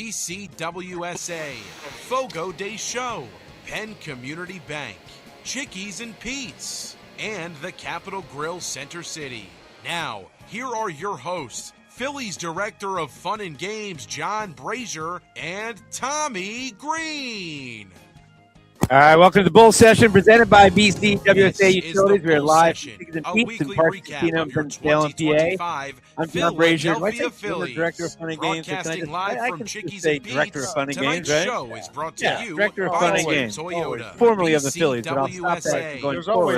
BCWSA, Fogo de Show, Penn Community Bank, Chickies and Pete's, and the Capitol Grill Center City. Now, here are your hosts, Phillies Director of Fun and Games, John Brazer, and Tommy Greene. All right, welcome to the Bull Session presented by BCWSA Utilities. We're live from Chickies and Pete's in Parx, Casino, PA. I'm John Brazer. Do I say former Director of Fun and Games? I can just say Director of Fun and Games, right? Show is brought to you Director of by Fun and Games, Toyota, formerly of the Phillies, but I'll stop that going forward.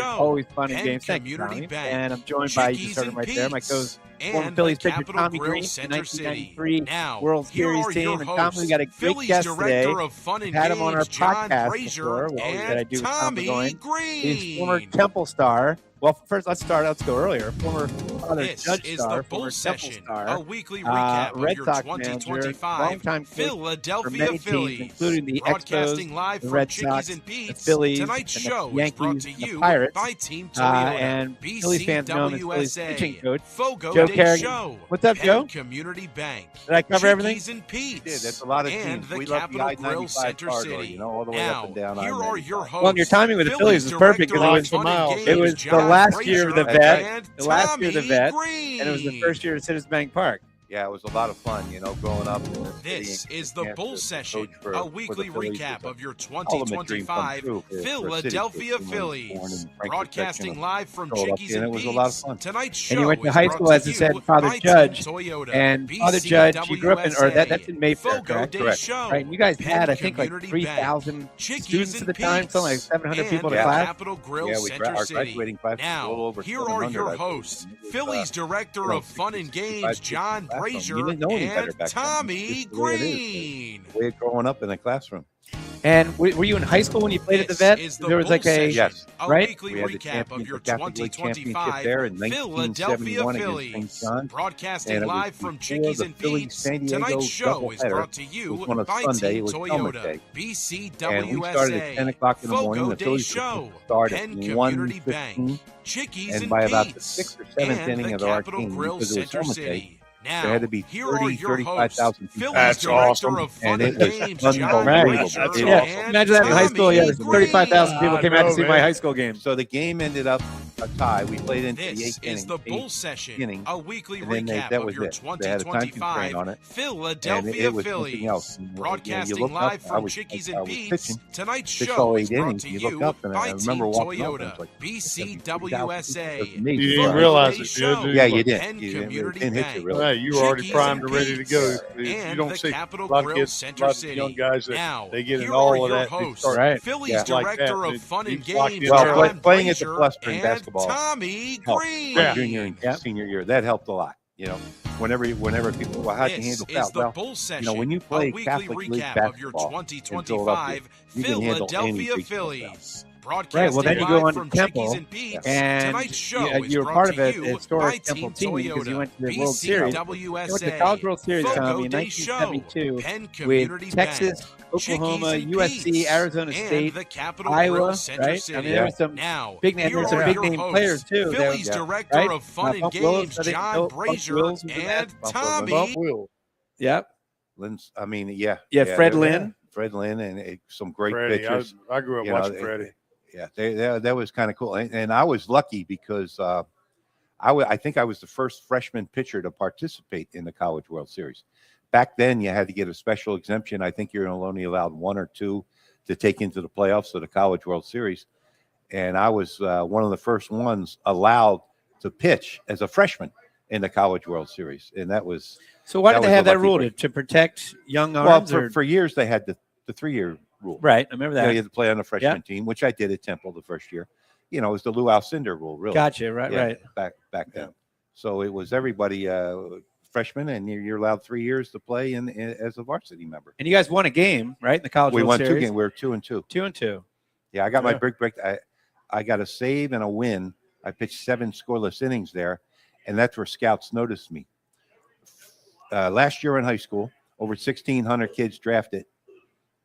Always Fun and Games. Thank you, Tommy. And I'm joined by, you just heard him right there, my co-host, former and Phillies the pitcher Capitol Tommy Grill Greene, the Center City. 1993 Now, World here Series are team. your And Tommy, we got a great Phillies guest Director today. of Fun and Had him on our Games, John podcast Brazer, before. We always gotta do with Tommy Greene. Greene. He's former Temple star. Well, first, let's go earlier. Former This Judge is star, the former Bull Session, Temple star, a weekly recap Red of your Sox 2025 manager, longtime coach for Philadelphia many Phillies, teams, including the broadcasting Expos, live the from Red Chickies Sox, and Pete's. the Phillies, Tonight's and the show Yankees, is brought to and the you Pirates, by Team Toyota, and Phillies fans know him as Phillies pitching BCWSA, coach, Fogo Joe de Kerrigan. Show, What's up, Penn Joe? Community Bank, Did I cover everything? Chickies and Pete's, Yeah, that's a lot of and teams. the We love the Capitol Grill I-95 Center corridor, City. you know, all the way Now, up and down here are your I-95. hosts. Well, your timing with the Phillies was perfect because it was the last year of the vet, the last year of the vet, and it was the first year of Citizens Bank Park. Yeah, it was a lot of fun, you know, growing up. This is the Bull Session, a weekly recap of your 2025 Philadelphia Phillies, broadcasting live from Chickies and Pete's. Tonight's show And you went to is high brought school, as to I said, you Father by Judge, Team Toyota, and Father Judge, you grew up in, or that's in Mayfair, Fogo correct? de Correct. Show, Right, and you guys Penn had, I think, like Community 3,000 Bank, Chickies students at and the time, Pete's, something like 700 people in and the class. Capitol Grill Yeah, Center our City. graduating class was a little Now, over here are 700, your I believe. hosts, It was, Phillies Director of Fun and 65, Games, John 65. Brazer, You didn't know any better and back then. Tommy It's just the way it is. Greene. We're growing up in a classroom. And were you in high school when you played at the vet? This is the There was Bull like a Session, Yes. a right? weekly We had the recap of your Catholic League championship 2025 there in Philadelphia 1971 against Phillies, St. John's. broadcasting And it was live from before Chickies the and Phillies Pete's. San Diego Tonight's show is doubleheader. brought to It you was on a by Sunday. Team It was Columbus Toyota, Day. And we BCWSA, started at 10 o'clock in the morning. Fogo The de Phillies Show, would start at Penn Community Bank, 1:15. Chickies And and by about the Pete's, 6th or 7th and inning the of our Capitol game, Grill because it was Center Columbus Day, City. Now, there had to be here 30, are your 35,000 hosts, people. Phillies That's Director awesome. of Fun And and it was Games, John unbelievable. Brazer, It's and awesome. Imagine that in high school. Yeah, Tommy 35,000 people came out to see my man. high school game. So the game ended up a tie. We played into the This 8th is inning. the Bull eighth Session, inning, a weekly and then recap that of was your it. They had a time constraint 2025 on it, and Philadelphia it was something Phillies, else. And, broadcasting you look live up, I from was- Chickies I and was Pete's. pitching. Tonight's Pitched show all is 8 brought innings. to You you look up, and by I Team remember walking up, and Toyota, it's like, BCWSA. It was amazing. You didn't Fogo realize de it, Show, did you? Yeah, you did. Penn You Community didn't hit you Bank, really. Hey, you were already Chickies primed and and ready to Pete's, go. You and don't the see a Capitol lot of Grill kids, Center a lot of City. young guys that Now, they get here in all are of your that. They hosts, start Right. Phillies Yeah. like Director that. of Fun and He's locked Games, in Well, early. John playing at the Brazer, Fluster in and basketball Tommy helped. Greene. My Yeah. junior and Yep. senior year, that helped a lot. You know, whenever people, well, how'd you This handle is fouls? the Well, Bull Session, when you a play weekly Catholic League recap of your basketball in 2025 you can handle any Philadelphia baseball foul. Phillies. Right, Broadcasting well, then you live go on from to Temple, Chickies and Pete's. and Tonight's show is you were brought part of to a you historic by Temple Team team because you Toyota, went to the World Series. You went to BCWSA, the College World Series, Fogo Tommy, in de Show, 1972 Penn Community with Texas, Bank, Oklahoma, Chickies and USC, Pete's, Arizona and State, the Capitol Iowa, Grill Center right? City. I mean, there was some Now, big name, here there's some are big your name hosts, players too. Phillies Yeah. Director Right? of Fun and Bump Willis, Games, I think, John Bump Brazer, Willis was and Bump Tommy. Bump Will. Yep. Lynn's, I mean, yeah. Yeah, Fred they- Lynn. Fred Lynn, and some great Freddie. pitchers. I grew up You know, watching Freddie. Yeah, that was kind of cool. And I was lucky because I think I was the first freshman pitcher to participate in the College World Series. Back then, you had to get a special exemption. I think you're only allowed one or two to take into the playoffs of the College World Series. And I was one of the first ones allowed to pitch as a freshman in the College World Series. And that was So why that did they was have a that lucky rule break. to protect young well arms? for years they had the 3-year rule. Right, I remember You know, that. you had to play on the freshman team, which I did at Temple the first year. You know, it was the Lou Alcindor rule, really. Gotcha. Right, Yeah, right. Back then. So it was everybody freshman, and you're allowed 3 years to play as a varsity member. And you guys won a game, right? In the College We World won Series. 2 games. We were 2-2. 2-2. Yeah, I got my Yeah. big break. I got a save and a win. I pitched 7 scoreless innings there, and that's where scouts noticed me. Last year in high school, over 1,600 kids drafted.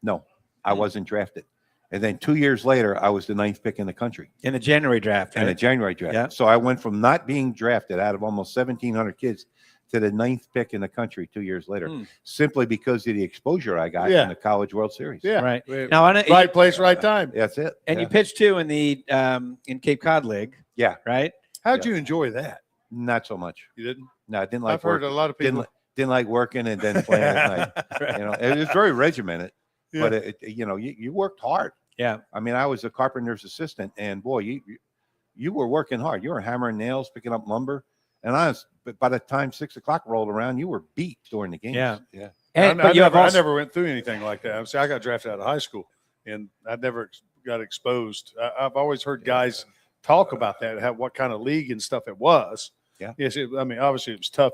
No, I wasn't drafted. And then 2 years later, I was the 9th pick in the country In the January draft. in the Right? January draft. Yeah. So I went from not being drafted out of almost 1,700 kids to the 9th pick in the country 2 years later, simply because of the exposure I got in the College World Series. Yeah, right. Now, right place, right time. That's it. And you pitched too in the in Cape Cod League. Yeah. Right. How'd you enjoy that? Not so much. You didn't? No, I didn't like. I've heard a lot of people didn't like working and then playing at night. Right. You know, it was very regimented, but you worked hard. Yeah. I mean, I was a carpenter's assistant, and boy, you were working hard. You were hammering nails, picking up lumber, and by the time 6 o'clock rolled around, you were beat during the games. Yeah. Yeah. And, I never went through anything like that. I got drafted out of high school, and I never got exposed. I've always heard guys talk about that, what kind of league and stuff it was. Yeah. Yes. I mean, obviously it was tough.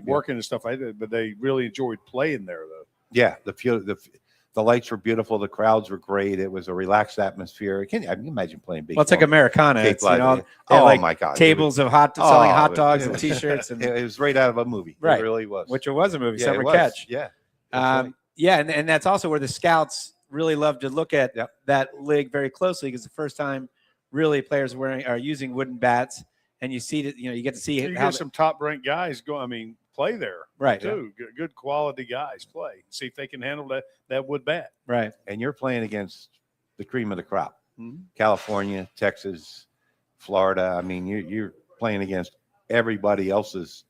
Working and stuff like that, but they really enjoyed playing there, though. Yeah. The lights were beautiful. The crowds were great. It was a relaxed atmosphere. Can you imagine playing baseball? Well, it's like Americana. It's, my God. Tables of selling hot dogs and T-shirts. And it was right out of a movie. Right. It really was. Which it was a movie, Summer it was. Catch. Yeah. Yeah, and that's also where the scouts really love to look at that league very closely, because the first time really players are using wooden bats, and you see that you get to see how some top-ranked guys play there, right? Too good quality guys play. See if they can handle that wood bat, right? And you're playing against the cream of the crop, mm-hmm. California, Texas, Florida. I mean, you're playing against everybody else's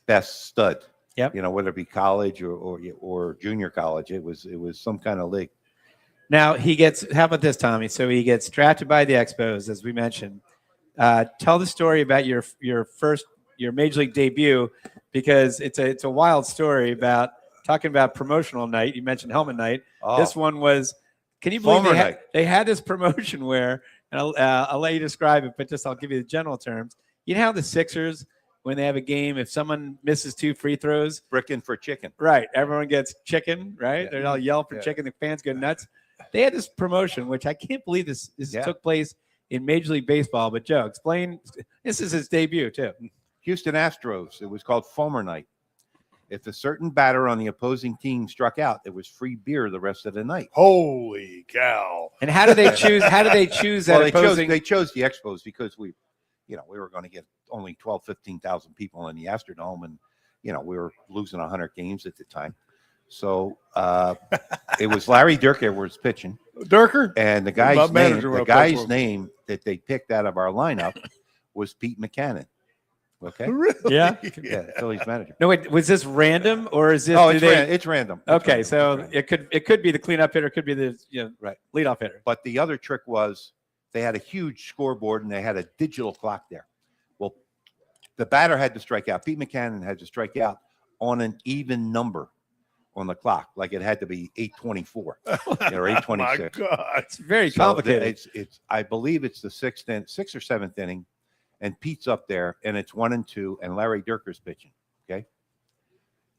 best stud. Yep. Whether it be college or junior college, it was some kind of league. Now how about this, Tommy? So he gets drafted by the Expos, as we mentioned. Tell the story about your major league debut, because it's a wild story about talking about promotional night. You mentioned helmet night. Oh. This one was, can you believe they had this promotion where, and I'll let you describe it, but I'll give you the general terms. You know how the Sixers, when they have a game, if someone misses 2 free throws, bricking for chicken. Right. Everyone gets chicken, right? They're all yell for chicken. The fans go nuts. They had this promotion, which I can't believe this took place in Major League Baseball. But Joe, explain. This is his debut too. Houston Astros. It was called Foamer Night. If a certain batter on the opposing team struck out, there was free beer the rest of the night. Holy cow! And how do they choose? That opposing? They chose the Expos because we were going to get only 12, 15,000 people in the Astrodome, and we were losing 100 games at the time. So it was Larry Durker was pitching. Durker? And the guy's name that they picked out of our lineup was Pete McCannon. Okay. Really? Yeah. Phillies manager. No, wait. Was this random or is this? Oh, it's random. Okay, it's random. It could be the cleanup hitter, it could be the leadoff hitter. But the other trick was they had a huge scoreboard and they had a digital clock there. Well, the batter had to strike out. Pete McCannon had to strike out on an even number on the clock, like it had to be 8:24 or 8:26. My God, it's very complicated. It's I believe it's the sixth or seventh inning, and Pete's up there, and it's 1-2, and Larry Durker's pitching. Okay,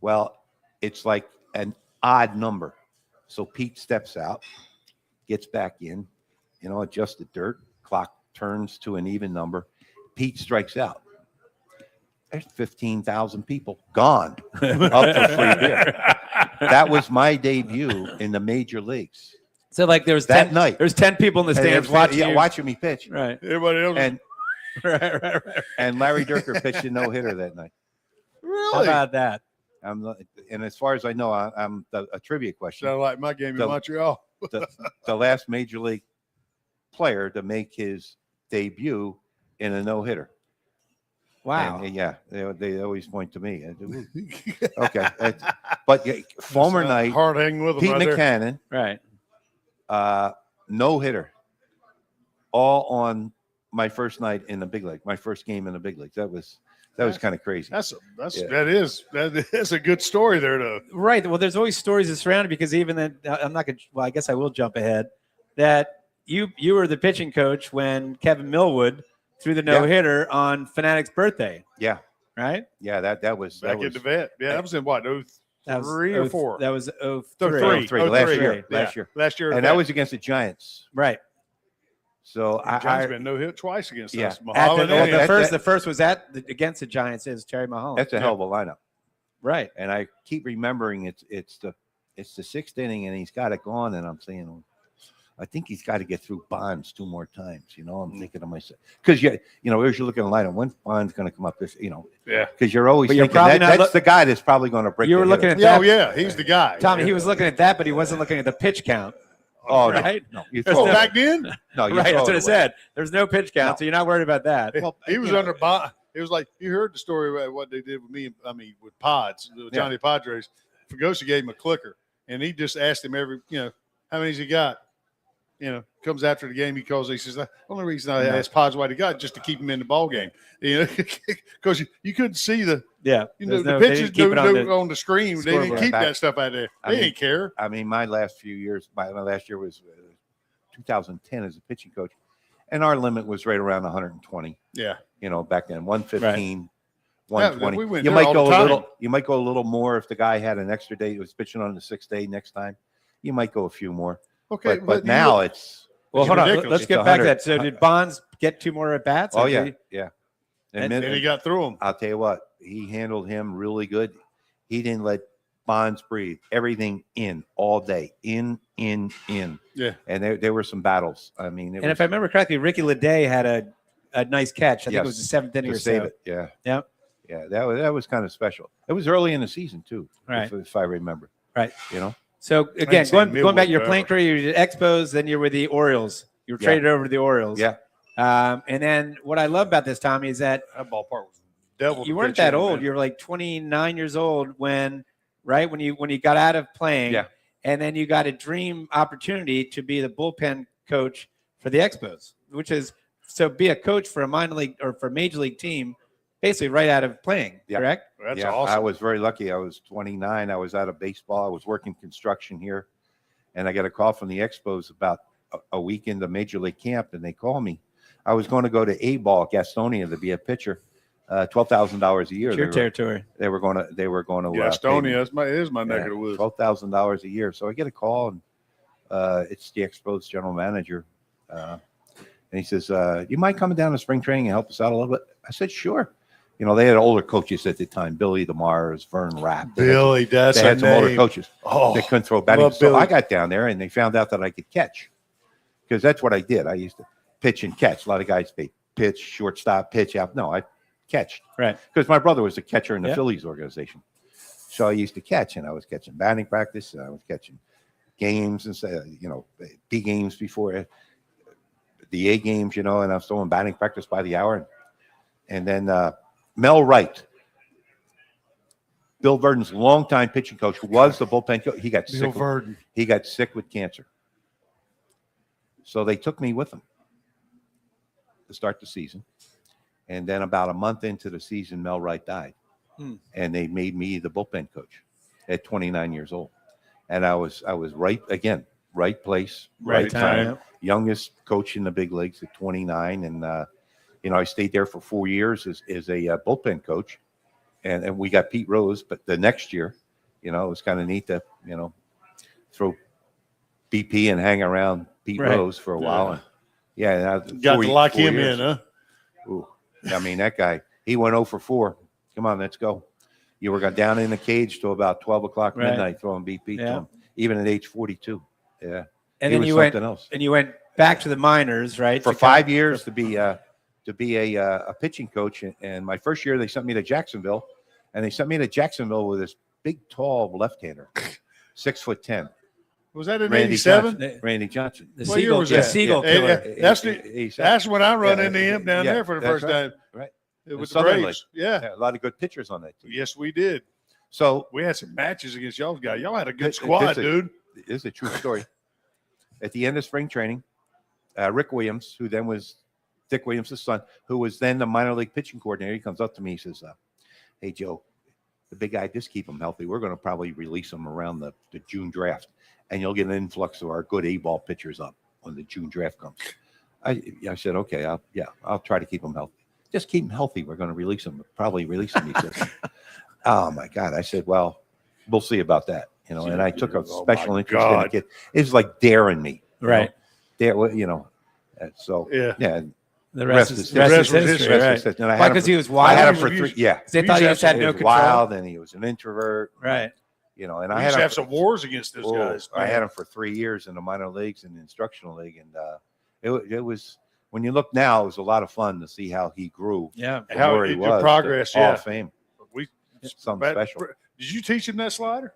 well, it's like an odd number, so Pete steps out, gets back in, adjusts the dirt, clock turns to an even number. Pete strikes out. There's 15,000 people gone up for free beer. That was my debut in the major leagues. So like there was that 10 night. There's 10 people in the stands watching me pitch. Right. Everybody else. And right. And Larry Durker pitched a no-hitter that night. Really? How about that? And as far as I know, I'm a trivia question. Sound like my game in Montreal. the last major league player to make his debut in a no-hitter. Wow. And, they always point to me. Okay. But Foamer night, hard hanging with Pete right McCannon, right? No-hitter, all on my first night in the big league, my first game in the big leagues. That was kind of crazy. That is a good story there, though. Right. Well, there's always stories that surround it, because even then, I'm not going to. Well, I guess I will jump ahead. That you were the pitching coach when Kevin Millwood threw the no-hitter on Fanatic's birthday. Yeah. Right? Yeah, that was back in the vet. Yeah, that was in what, 03 or 4? That was 03. Last year. And that was against the Giants. Right. So Giants been no-hit twice against us. The first was against the Giants is Terry Mulholland. That's a hell of a lineup. Right. And I keep remembering it's the sixth inning and he's got it going, and I'm saying, I think he's got to get through Bonds 2 more times. I'm thinking to myself, because as you're looking at the lineup, when's Bonds going to come up this, because you're always thinking that's the guy that's probably going to break. You were looking at that. Oh yeah, he's the guy. Tommy, he was looking at that, but he wasn't looking at the pitch count. Oh, right? No. Back then? No, right. That's what I said. There's no pitch count, so you're not worried about that. Well, he was under bond. It was like, you heard the story about what they did with me. With Pods, Johnny Padres. Fregosi gave him a clicker, and he just asked him how many's he got? Comes after the game, he calls. He says, "The only reason I asked Pods what he got just to keep him in the ball game, because you couldn't see the the pitches on the screen. They didn't keep that stuff out there. They didn't care. My last few years, my last year was 2010 as a pitching coach, and our limit was right around 120. Yeah, back then 115. Right. 120. We you might go a little. You might go a little more if the guy had an extra day. He was pitching on the 6th day next time. You might go a few more. Okay, but now it's hold ridiculous. On. Let's get back to that. So did Bonds get 2 more at bats? Oh yeah. And he got through him. I'll tell you what, he handled him really good. He didn't let Bonds breathe. Everything in all day, in. Yeah. And there were some battles. If I remember correctly, Ricky Leday had a nice catch. I think it was the 7th inning or so. Save it. Yeah. Yep. Yeah, that was kind of special. It was early in the season too, right? If I remember, right. So again, going back to your playing career, you did Expos, then you're with the Orioles. You were traded over to the Orioles. Yeah. And then what I love about this, Tommy, is that ballpark was devil. You weren't that old. You were like 29 years old when you got out of playing. Yeah. And then you got a dream opportunity to be the bullpen coach for the Expos, which is be a coach for a minor league or for a major league team. Basically right out of playing, correct? That's awesome. I was very lucky. I was 29. I was out of baseball. I was working construction here. And I got a call from the Expos about a week into Major League camp, and they called me. I was going to go to A-ball, Gastonia, to be a pitcher, $12,000 a year. It's your territory. They were going to Gastonia is my neck of the woods. $12,000 a year. So I get a call, and it's the Expos general manager. And he says, you mind coming down to spring training and help us out a little bit? I said, sure. They had older coaches at the time, Billy DeMars, Vern Rapp. They had some older coaches. They couldn't throw batting. So I got down there, and they found out that I could catch, because that's what I did. I used to pitch and catch. A lot of guys, they pitch, shortstop, pitch out. No, I catched. Right. Because my brother was a catcher in the Phillies organization. So I used to catch, and I was catching batting practice, and I was catching games and, B games before the A games, and I was throwing batting practice by the hour. And then Mel Wright, Bill Verdon's longtime pitching coach, who was the bullpen coach, he got sick. He got sick with cancer. So they took me with them to start the season. And then about a month into the season, Mel Wright died. And they made me the bullpen coach at 29 years old. And I was right place, right time. Youngest coach in the big leagues at 29. And, I stayed there for 4 years as a bullpen coach. And we got Pete Rose. But the next year, it was kind of neat to, throw BP and hang around Pete Rose for a while. And got to lock him in, huh? Ooh, that guy, he went 0 for 4. Come on, let's go. You were down in the cage till about 12 o'clock midnight throwing BP to him, even at age 42. Yeah. And then you went back to the minors, right? For 5 years to be a pitching coach. And my first year, they sent me to Jacksonville, and they sent me to Jacksonville with this big, tall left-hander, 6'10". Was that in 87? Randy Johnson. The Seagull killer. That's when I run into him down there for the first time. Right. With the Braves. Yeah. A lot of good pitchers on that team. Yes, we did. So we had some matches against y'all guys. Y'all had a good squad, dude. This is a true story. At the end of spring training, Rick Williams, who then was Dick Williams' son, who was then the minor league pitching coordinator, he comes up to me. He says, hey, Joe, the big guy, just keep him healthy. We're going to probably release him around the June draft, and you'll get an influx of our good A-ball pitchers up when the June draft comes. I said, okay, I'll try to keep him healthy. Just keep him healthy. We're going to release him. Probably release him. He said, oh, my God. I said, well, we'll see about that. And I took a special interest in the kid. It was like daring me. Right. So, yeah. The rest is history. Right. Why? Because he was wild. I had him for 3. Yeah. They thought he just had no control. Wild, and he was an introvert. Right. you know, and We I used had to have some wars against those guys. I had him for 3 years in the minor leagues and the instructional league, and it was. When you look now, it was a lot of fun to see how he grew. Yeah, how where he was, progress. Hall of Fame. Something special. Did you teach him that slider?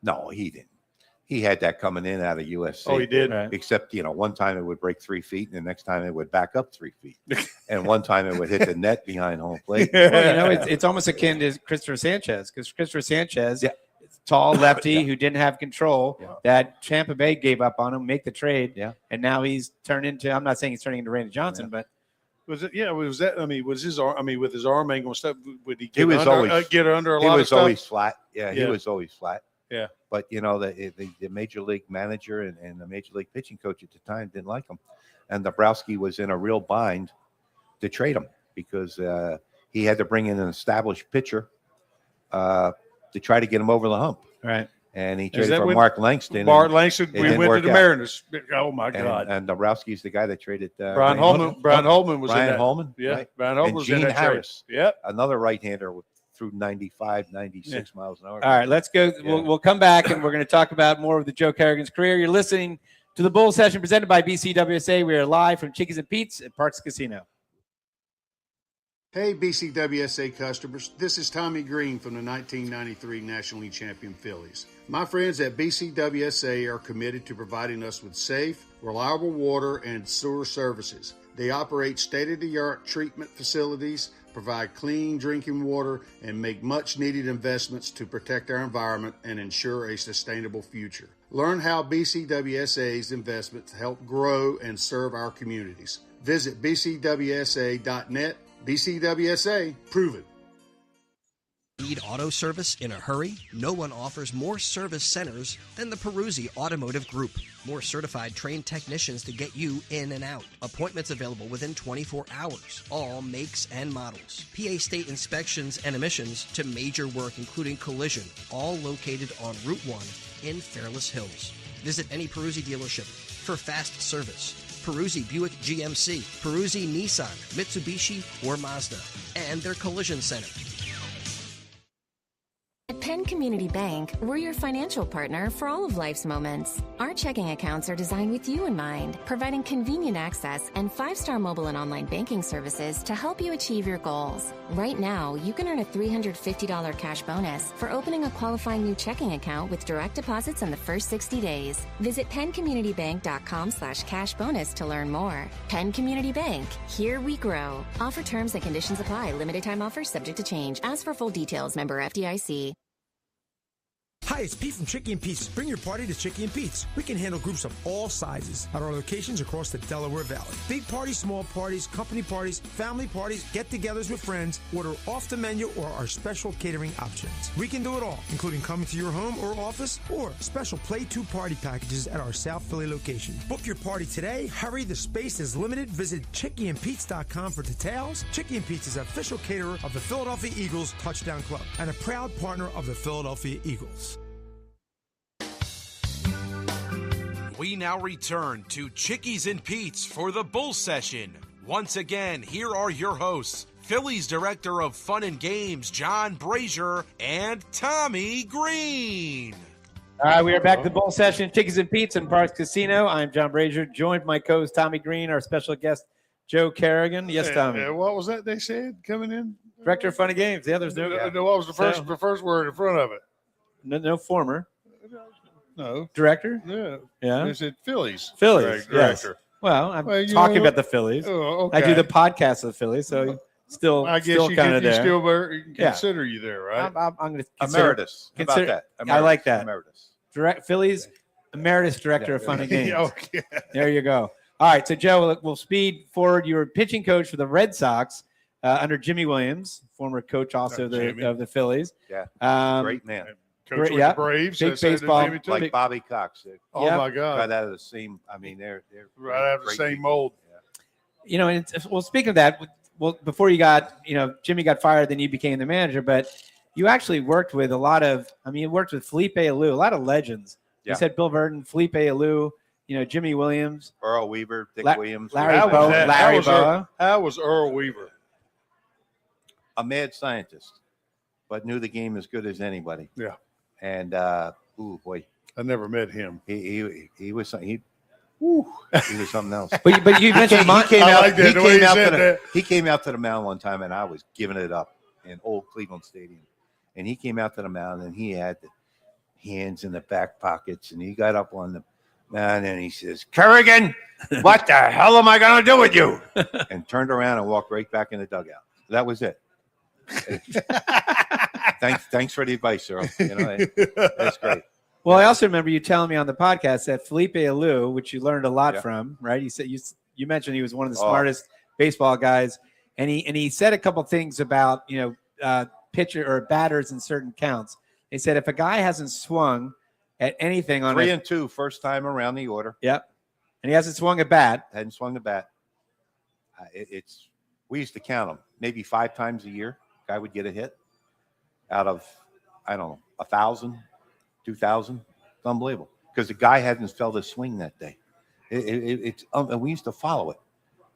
No, he didn't. He had that coming in out of USC. Oh, he did. Right. Except, you know, one time it would break 3 feet, and the next time it would back up 3 feet, and one time it would hit the net behind home plate. Well, you know, it's almost akin to Christopher Sanchez, because Christopher Sanchez, tall lefty who didn't have control, that Tampa Bay gave up on him, make the trade, and now he's turned into. I'm not saying he's turning into Randy Johnson, but. Was it? Yeah. Was that? I mean, was his arm? I mean, with his arm angle and stuff, would he get under a lot of stuff? He was always flat. Yeah, he was always flat. Yeah. But, you know, the major league manager and the major league pitching coach at the time didn't like him. And Dombrowski was in a real bind to trade him because he had to bring in an established pitcher to try to get him over the hump. Right. And he traded for Mark Langston. Mark Langston, we went to the Mariners. Oh, my God. And Dombrowski's the guy that traded Brian Holman. Brian Holman was in that. Holman. Yeah. Right? Brian Holman was in that Harris. Yep. Another right-hander through 95, 96 miles an hour. All right, let's go. We'll come back, and we're going to talk about more of the Joe Kerrigan's career. You're listening to the Bull Session presented by BCWSA. We are live from Chickies and Pete's at Parx Casino. Hey, BCWSA customers. This is Tommy Greene from the 1993 National League champion Phillies. My friends at BCWSA are committed to providing us with safe, reliable water and sewer services. They operate state-of-the-art treatment facilities, provide clean drinking water, and make much-needed investments to protect our environment and ensure a sustainable future. Learn how BCWSA's investments help grow and serve our communities. Visit bcwsa.net. BCWSA, proven. Need auto service in a hurry? No one offers more service centers than the Peruzzi Automotive Group. More certified trained technicians to get you in and out. Appointments available within 24 hours. All makes and models. PA state inspections and emissions to major work including collision. All located on Route 1 in Fairless Hills. Visit any Peruzzi dealership for fast service. Peruzzi Buick GMC, Peruzzi Nissan, Mitsubishi, or Mazda, and their collision center. At Penn Community Bank, we're your financial partner for all of life's moments. Our checking accounts are designed with you in mind, providing convenient access and 5-star mobile and online banking services to help you achieve your goals. Right now, you can earn a $350 cash bonus for opening a qualifying new checking account with direct deposits in the first 60 days. Visit PennCommunityBank.com/cash bonus to learn more. Penn Community Bank, here we grow. Offer terms and conditions apply. Limited time offers subject to change. Ask for full details. Member FDIC. Hi, it's Pete from Chickie and Pete's. Bring your party to Chickie and Pete's. We can handle groups of all sizes at our locations across the Delaware Valley. Big parties, small parties, company parties, family parties, get-togethers with friends. Order off the menu or our special catering options. We can do it all, including coming to your home or office or special Play 2 party packages at our South Philly location. Book your party today. Hurry, the space is limited. Visit chickieandpete's.com for details. Chickie and Pete's is official caterer of the Philadelphia Eagles Touchdown Club and a proud partner of the Philadelphia Eagles. We now return to Chickies and Pete's for the Bull Session. Once again, here are your hosts, Phillies Director of Fun and Games, John Brazer, and Tommy Greene. All right, we are back to the Bull Session, Chickies and Pete's in Parx Casino. I'm John Brazer, joined by my co-host Tommy Greene, our special guest, Joe Kerrigan. Yes, Tommy. What was that they said coming in? Director of Fun and Games. Yeah, there's no. What was the first word in front of it? No former. No. Director? Yeah. They said Phillies. Phillies. Director. Yes. Well, I'm talking about the Phillies. Oh, okay. I do the podcast of the Phillies, so still, I guess you kind of there. Still consider you there, right? I'm going to emeritus. How about that? Emeritus. I like that. Emeritus. Phillies emeritus director of Fun and Games. Okay. There you go. All right, so Joe, we'll speed forward. You were pitching coach for the Red Sox under Jimmy Williams, former coach also of the Phillies. Yeah, great man. Coach with the Braves. Big baseball. Like Bobby Cox. Oh, my God. Right out of the same. I mean, they're right out of the same mold. Yeah. You know, and well, speaking of that, before you got, Jimmy got fired, then you became the manager, but you actually worked with you worked with Felipe Alou, a lot of legends. Yeah. You said Bill Burton, Felipe Alou, Jimmy Williams. Earl Weaver, Dick Williams. Larry Bowa. How was Earl Weaver? A mad scientist, but knew the game as good as anybody. Yeah. And ooh boy, I never met him. He was he was something else. But you mentioned he came out to the mound one time, and I was giving it up in old Cleveland Stadium, and he came out to the mound, and he had the hands in the back pockets, and he got up on the mound, and he says, "Kerrigan, what the hell am I going to do with you?" And turned around and walked right back in the dugout. That was it. Thanks for the advice, Earl. That's great. Well, I also remember you telling me on the podcast that Felipe Alou, which you learned a lot from, right? You said you mentioned he was one of the smartest baseball guys, and he said a couple things about pitcher or batters in certain counts. He said if a guy hasn't swung at anything on 3-2 first time around the order. Yep, and he hasn't swung a bat. Hadn't swung the bat. We used to count them maybe 5 times a year. Guy would get a hit out of 1,000. 2,000. It's unbelievable because the guy hadn't felt a swing that day. And we used to follow it,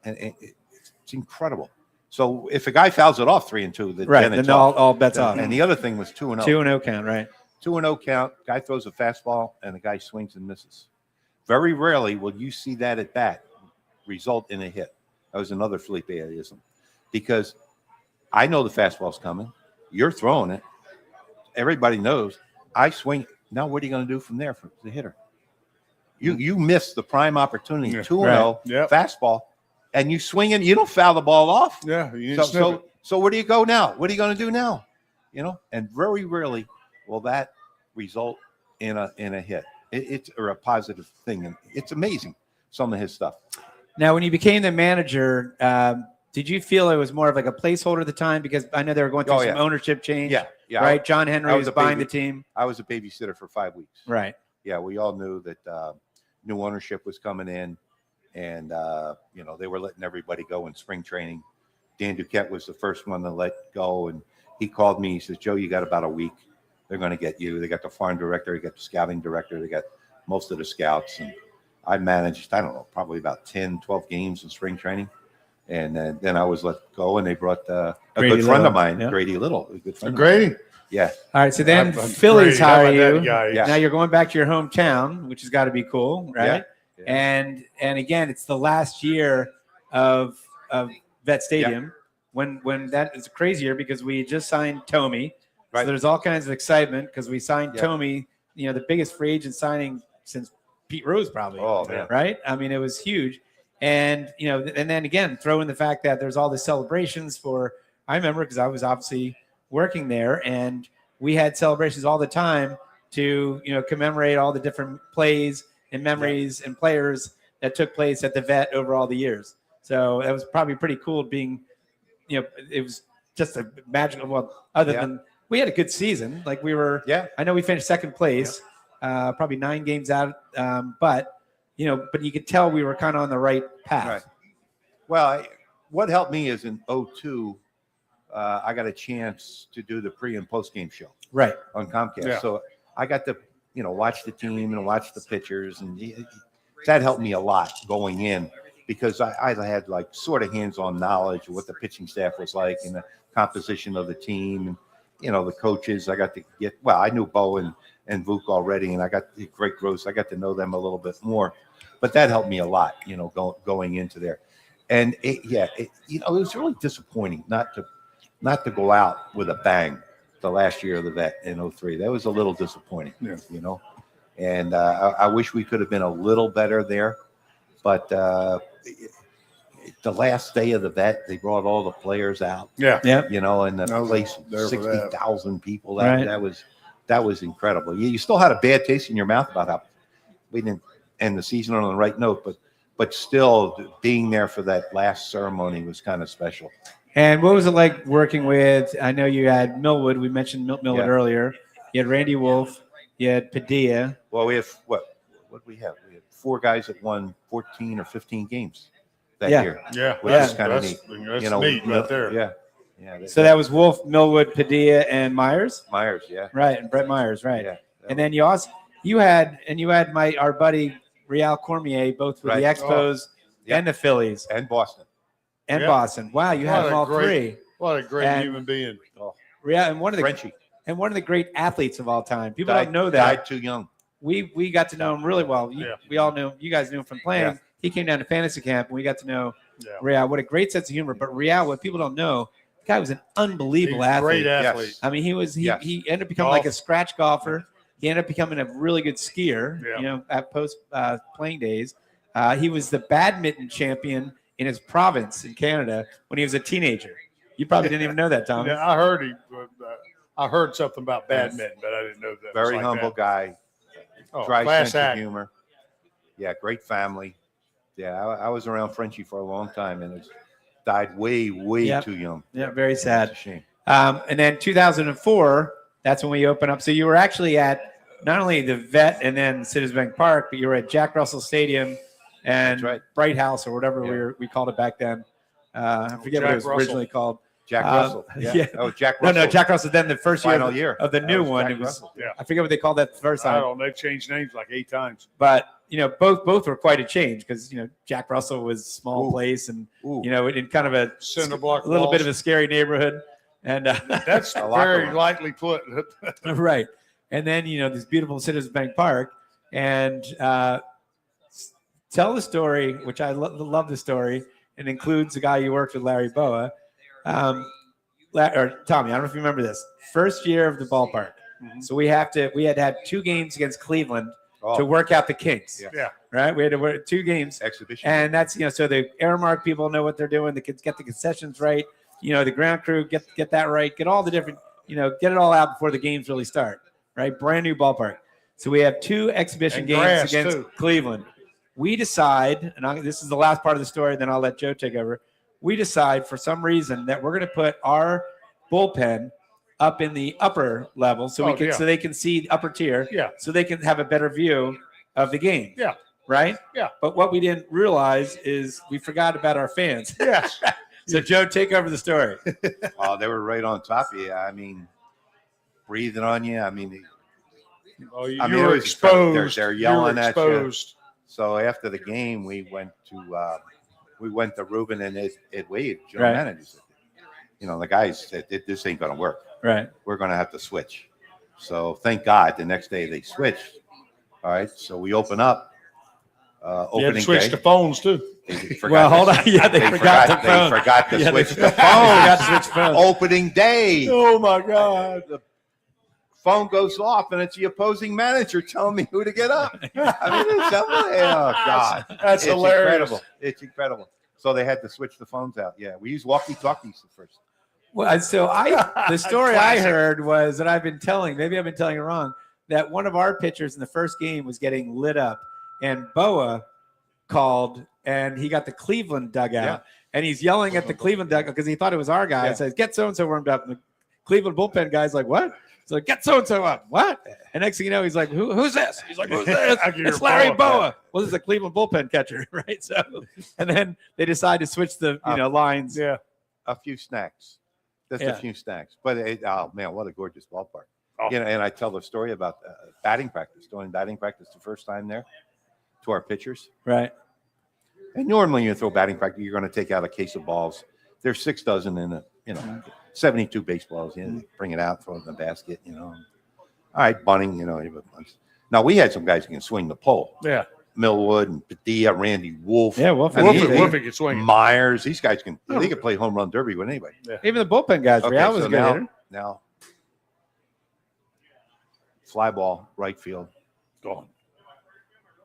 and it's incredible. So if a guy fouls it off 3-2, then all bets off. And the other thing was 2-0. 2-0 count, right? 2-0 count. Guy throws a fastball, and the guy swings and misses. Very rarely will you see that at bat result in a hit. That was another Felipe-ism, because I know the fastball's coming. You're throwing it. Everybody knows. I swing. Now, what are you going to do from there for the hitter? You miss the prime opportunity, 2-0, fastball, and you swing it. You don't foul the ball off. Yeah. So where do you go now? What are you going to do now? And very rarely will that result in a hit. It's a positive thing, and it's amazing, some of his stuff. Now, when you became the manager, did you feel it was more of like a placeholder at the time? Because I know they were going through some ownership change. Yeah. Right. John Henry was buying the team. I was a babysitter for 5 weeks. Right. Yeah. We all knew that new ownership was coming in, and they were letting everybody go in spring training. Dan Duquette was the first one to let go, and he called me. He says, "Joe, you got about a week. They're going to get you. They got the farm director, they got the scouting director, they got most of the scouts." And I managed, probably about 10, 12 games in spring training. And then I was let go, and they brought a good friend of mine, Grady Little. A good friend. Grady? Yeah. All right. So then Phillies hire you. Yeah. Now you're going back to your hometown, which has got to be cool, right? Yeah. And again, it's the last year of Vet Stadium when that is a crazy year because we just signed Tommy. Right. So there's all kinds of excitement because we signed Tommy, the biggest free agent signing since Pete Rose probably. Oh, man. Right? I mean, it was huge. And, and then again, throw in the fact that there's all the celebrations I remember because I was obviously working there, and we had celebrations all the time to, commemorate all the different plays and memories and players that took place at the Vet over all the years. So that was probably pretty cool being, it was just a magical, other than we had a good season. Like we were, I know we finished second place, probably 9 games out. But you could tell we were kind of on the right path. Right. Well, what helped me is in 2002, I got a chance to do the pre and post game show on Comcast. Yeah. So I got to, watch the team and watch the pitchers, and that helped me a lot going in because I had like sort of hands-on knowledge of what the pitching staff was like and the composition of the team, and the coaches. I got to I knew Bo and Vuk already, and I got Greg Gross. I got to know them a little bit more, but that helped me a lot, going into there. And it was really disappointing not to go out with a bang the last year of the Vet in 2003. That was a little disappointing, and I wish we could have been a little better there. But the last day of the Vet, they brought all the players out. Yeah. And the place, 60,000 people. That was incredible. You still had a bad taste in your mouth about how we didn't end the season on the right note, but still being there for that last ceremony was kind of special. And what was it like working with? I know you had Millwood. We mentioned Millwood earlier. You had Randy Wolf. You had Padilla. Well, we have what did we have? We had 4 guys that won 14 or 15 games that year. Yeah, which is kind of neat. That's neat right there. Yeah. So that was Wolf, Millwood, Padilla, and Myers. Myers, yeah. Right, and Brett Myers, right. Yeah. And then you had our buddy Real Cormier, both with the Expos and the Phillies and Boston. Boston. Wow, you had them all 3. What a great human being. Yeah, and one of the Frenchie. and one of the great athletes of all time. People Died, don't know that. Died too young. We got to know him really well. We all knew him. You guys knew him from playing. Yeah. He came down to fantasy camp, and we got to know Real. What a great sense of humor. But Real, what people don't know, the guy was an unbelievable athlete. Great athlete. Yes. I mean, he ended up becoming like a scratch golfer. He ended up becoming a really good skier, at post playing days. He was the badminton champion in his province in Canada when he was a teenager. You probably didn't even know that, Tom. Yeah, I heard he. I heard something about badminton, but I didn't know that. Very humble guy. Dry class sense act. of humor. Yeah, great family. Yeah, I was around Frenchie for a long time, and died way too young. Yeah, very sad. It's a shame. And then 2004, that's when we opened up. So you were actually at not only the Vet and then Citizens Bank Park, but you were at Jack Russell Stadium and Bright House or whatever we called it back then. I forget what it was originally called. Jack Russell. Yeah. Oh, Jack Russell. No, Jack Russell. Then the first Final year of the new one. It was, I forget what they called that the first time. I don't know. They've changed names like 8 times. But both were quite a change because Jack Russell was small place and in kind of a cinder block, little bit of a scary neighborhood, and that's very lightly put. Right. And then this beautiful Citizens Bank Park, and tell the story, which I love the story, and includes the guy you worked with, Larry Boa. Or Tommy, I don't know if you remember this. First year of the ballpark. Mm-hmm. So we had to have 2 games against Cleveland to work out the kinks. Yeah. Right? We had to work 2 games. Exhibition. And that's, so the Airmark people know what they're doing. The kids get the concessions right. The ground crew get that right. Get all the different, get it all out before the games really start. Right? Brand new ballpark. So we have 2 exhibition games against Cleveland. We decide, and this is the last part of the story, then I'll let Joe take over. We decide for some reason that we're going to put our bullpen up in the upper level so so they can see the upper tier. Yeah. So they can have a better view of the game. Yeah. Right? Yeah. But what we didn't realize is we forgot about our fans. Yes. So Joe, take over the story. Oh, they were right on top of you. I mean, breathing on you. I mean, you were exposed. They're yelling at you. So after the game, we went to Ruben and Ed Wade, general manager. The guys said, this ain't going to work. Right. We're going to have to switch. So thank God the next day they switched. All right. So we open up. You had to switch the phones too. Hold on. Yeah, they forgot the phone. They forgot to switch the phone. Forgot to switch phones. Opening day. Oh my God. The phone goes off and it's the opposing manager telling me who to get up. I mean, oh God, that's hilarious. Incredible. It's incredible. So they had to switch the phones out. Yeah, we used walkie-talkies at first. Well, so the story I heard was that I've been telling it wrong, that one of our pitchers in the first game was getting lit up, and Boa called, and he got the Cleveland dugout, and he's yelling at the Cleveland dugout because he thought it was our guy. He says, "Get so-and-so warmed up." And the Cleveland bullpen guy's like, "What?" He's like, "Get so-and-so up." What? And next thing you know, he's like, who's this? He's like, "Who's this?" It's Larry Boa. Well, this is a Cleveland bullpen catcher, right? So, and then they decide to switch the lines. Yeah, a few snacks. Just a few snacks. But, oh, man, what a gorgeous ballpark. Oh. And I tell the story about batting practice, doing batting practice the first time there to our pitchers. Right. And normally you throw batting practice, you're going to take out a case of balls. There's 6 dozen in it, 72 baseballs. Bring it out, throw it in the basket, All right, bunting, Now, we had some guys who can swing the pole. Yeah. Millwood and Padilla, Randy Wolf. Yeah, Wolf can swing. Myers, these guys they can play home run derby with anybody. Yeah. Even the bullpen guys. Real was a good hitter. Now, fly ball, right field, gone.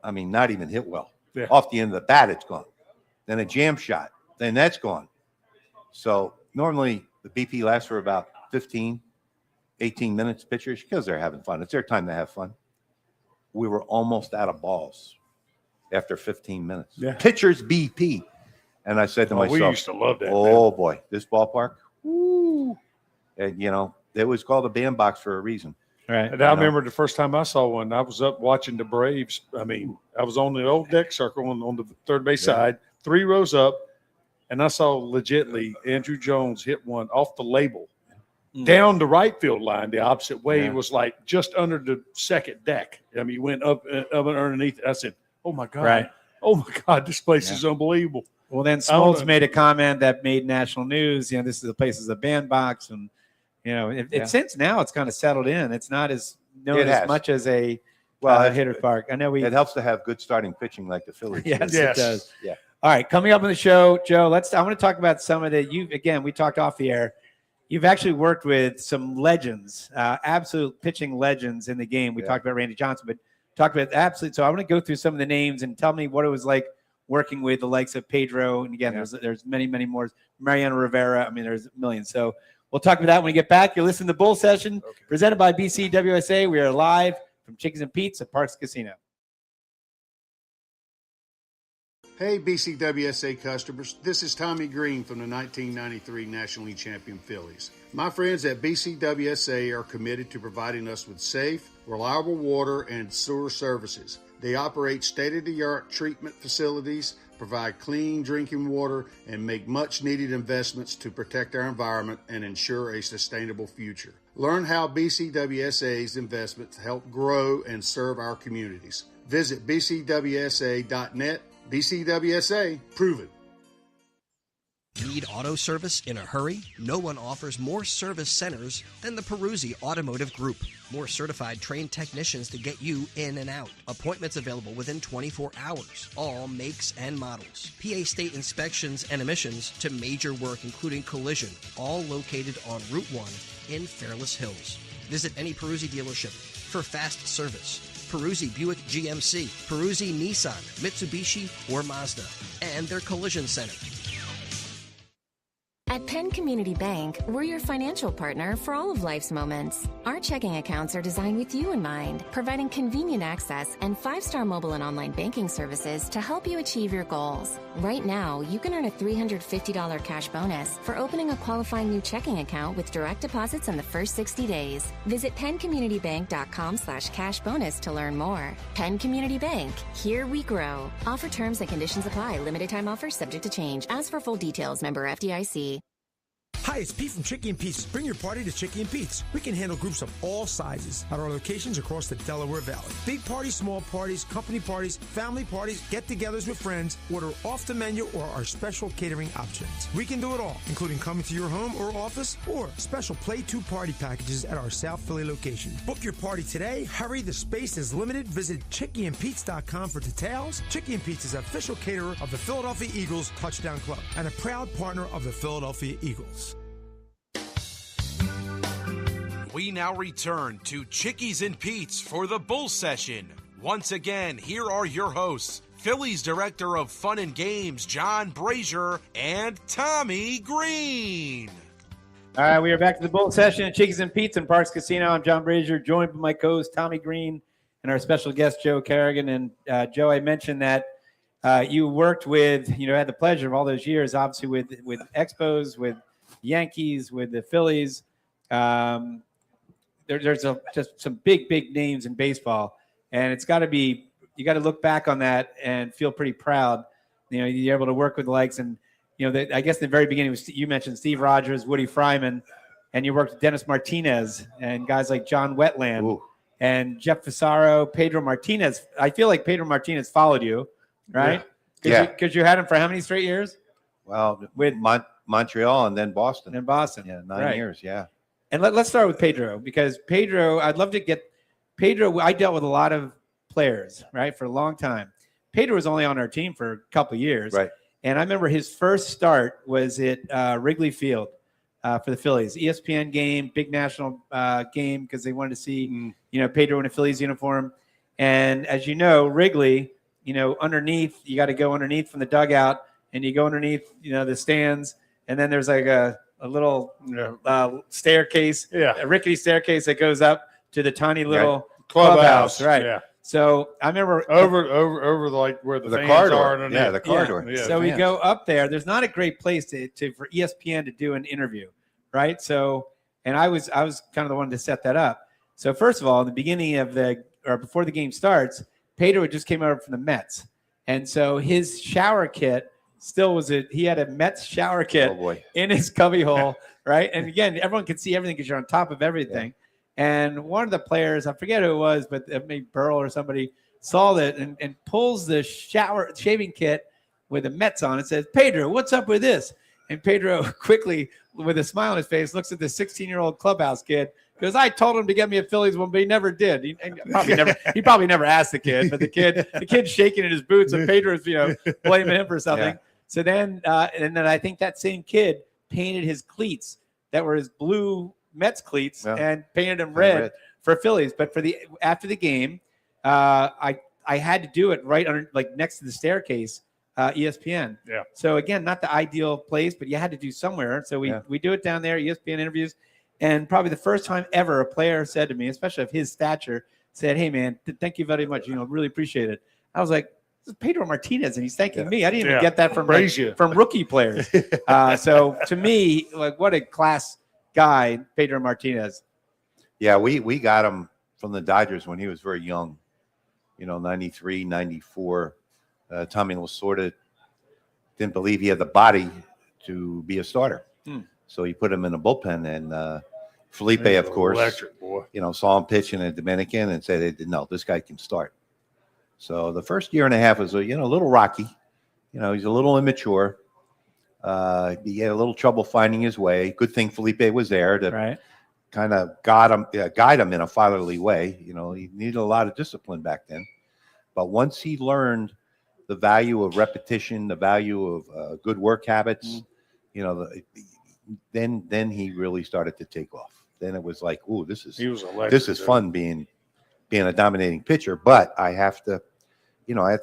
I mean, not even hit well. Yeah. Off the end of the bat, it's gone. Then a jam shot, then that's gone. So normally the BP lasts for about 15, 18 minutes, pitchers, because they're having fun. It's their time to have fun. We were almost out of balls after 15 minutes. Yeah. Pitchers BP. And I said to myself, we used to love that. Oh, boy, this ballpark. Woo. And, it was called a bandbox for a reason. Right. And I remember the first time I saw one, I was up watching the Braves. I mean, I was on the old deck circle on the third base side, 3 rows up, and I saw legitly Andrew Jones hit one off the label down the right field line the opposite way. It was like just under the second deck. I mean, he went up and underneath it. I said, oh, my God. Right. Oh, my God, this place is unbelievable. Well, then Smoltz made a comment that made national news. This is the place is a bandbox, and Since now it's kind of settled in. It's not as known as much as a hitter's park. I know it helps to have good starting pitching like the Phillies. Yes, it does. Yeah. All right, coming up on the show, Joe. I want to talk about some of we talked off the air. You've actually worked with some legends, absolute pitching legends in the game. We talked about Randy Johnson, but talked about absolute. So I want to go through some of the names and tell me what it was like working with the likes of Pedro. And again, there's many, many more. Mariano Rivera. I mean, there's millions. So we'll talk about that when we get back. You're listening to Bull Session, presented by BCWSA. We are live from Chickies and Pete's at Parx Casino. Hey, BCWSA customers, this is Tommy Greene from the 1993 National League champion Phillies. My friends at BCWSA are committed to providing us with safe, reliable water and sewer services. They operate state-of-the-art treatment facilities, provide clean drinking water, and make much-needed investments to protect our environment and ensure a sustainable future. Learn how BCWSA's investments help grow and serve our communities. Visit bcwsa.net. BCWSA, proven. Need auto service in a hurry? No one offers more service centers than the Peruzzi Automotive Group. More certified trained technicians to get you in and out. Appointments available within 24 hours. All makes and models. PA state inspections and emissions to major work including collision. All located on Route 1 in Fairless Hills. Visit any Peruzzi dealership for fast service. Peruzzi Buick GMC, Peruzzi Nissan, Mitsubishi, or Mazda, and their collision center. At Penn Community Bank, we're your financial partner for all of life's moments. Our checking accounts are designed with you in mind, providing convenient access and 5-star mobile and online banking services to help you achieve your goals. Right now, you can earn a $350 cash bonus for opening a qualifying new checking account with direct deposits in the first 60 days. Visit PennCommunityBank.com/cash bonus to learn more. Penn Community Bank, here we grow. Offer terms and conditions apply. Limited time offers subject to change. As for full details, member FDIC. Hi, it's Pete from Chickie and Pete's. Bring your party to Chickie and Pete's. We can handle groups of all sizes at our locations across the Delaware Valley. Big parties, small parties, company parties, family parties, get-togethers with friends. Order off the menu or our special catering options. We can do it all, including coming to your home or office or special Play 2 party packages at our South Philly location. Book your party today. Hurry, the space is limited. Visit ChickieandPete's.com for details. Chickie and Pete's is official caterer of the Philadelphia Eagles Touchdown Club and a proud partner of the Philadelphia Eagles. We now return to Chickies and Pete's for the Bull Session. Once again, here are your hosts, Phillies Director of Fun and Games, John Brazer, and Tommy Greene. All right, we are back to the Bull Session at Chickies and Pete's in Parx Casino. I'm John Brazer, joined by my co-host Tommy Greene and our special guest Joe Kerrigan. And Joe, I mentioned that you worked with, had the pleasure of all those years, obviously with Expos, with Yankees, with the Phillies. There's just some big names in baseball, and it's got to be, you got to look back on that and feel pretty proud. You're able to work with the likes, and I guess the very beginning was, you mentioned Steve Rogers, Woody Fryman, and you worked with Dennis Martinez and guys like John Wetland and Jeff Fasaro, Pedro Martinez. I feel like Pedro Martinez followed you, right? Because you had him for how many straight years? Well, with Montreal and then Boston. Yeah, 9 years, yeah. And let's start with Pedro, because Pedro, I'd love to get Pedro. I dealt with a lot of players, right, for a long time. Pedro was only on our team for a couple of years. Right. And I remember his first start was at Wrigley Field for the Phillies. ESPN game, big national game, because they wanted to see, Pedro in a Phillies uniform. And as you know, Wrigley, underneath, you got to go underneath from the dugout, and you go underneath, the stands. And then there's like a little staircase, a rickety staircase that goes up to the tiny little clubhouse, right? Yeah. So I remember over like where the fans corridor are. Yeah, the corridor. Yeah. So we go up there. There's not a great place for ESPN to do an interview, right? So, and I was kind of the one to set that up. So first of all, in the beginning of before the game starts, Pedro just came over from the Mets, and so his shower kit still he had a Mets shower kit in his cubbyhole, right? And again, everyone can see everything because you're on top of everything. Yeah. And one of the players, I forget who it was, but maybe Burl or somebody, saw that and pulls the shaving kit with the Mets on and says, "Pedro, what's up with this?" And Pedro quickly, with a smile on his face, looks at the 16-year-old clubhouse kid. Goes, I told him to get me a Phillies one, but he never did. He probably never asked the kid, but the kid's shaking in his boots, and Pedro's blaming him for something. Yeah. So then, and then I think that same kid painted his cleats that were his blue Mets cleats and painted them red for Phillies. But after the game, I had to do it right under, like next to the staircase, ESPN. Yeah. So again, not the ideal place, but you had to do somewhere. So we do it down there, ESPN interviews. And probably the first time ever a player said to me, especially of his stature, said, "Hey, man, thank you very much. Really appreciate it." I was like, "This is Pedro Martinez, and he's thanking me. I didn't even get that from rookie players." So to me, like, what a class guy, Pedro Martinez. Yeah, we got him from the Dodgers when he was very young, 93, 94. Tommy Lasorda didn't believe he had the body to be a starter. So he put him in a bullpen, and Phillie, of course, electric boy. Saw him pitch in a Dominican and said, "No, this guy can start." So the first year and a half was a little rocky. He's a little immature. He had a little trouble finding his way. Good thing Phillie was there to kind of guide him in a fatherly way. He needed a lot of discipline back then. But once he learned the value of repetition, the value of good work habits, then he really started to take off. Then it was like, "Ooh, this is fun being a dominating pitcher." But I have to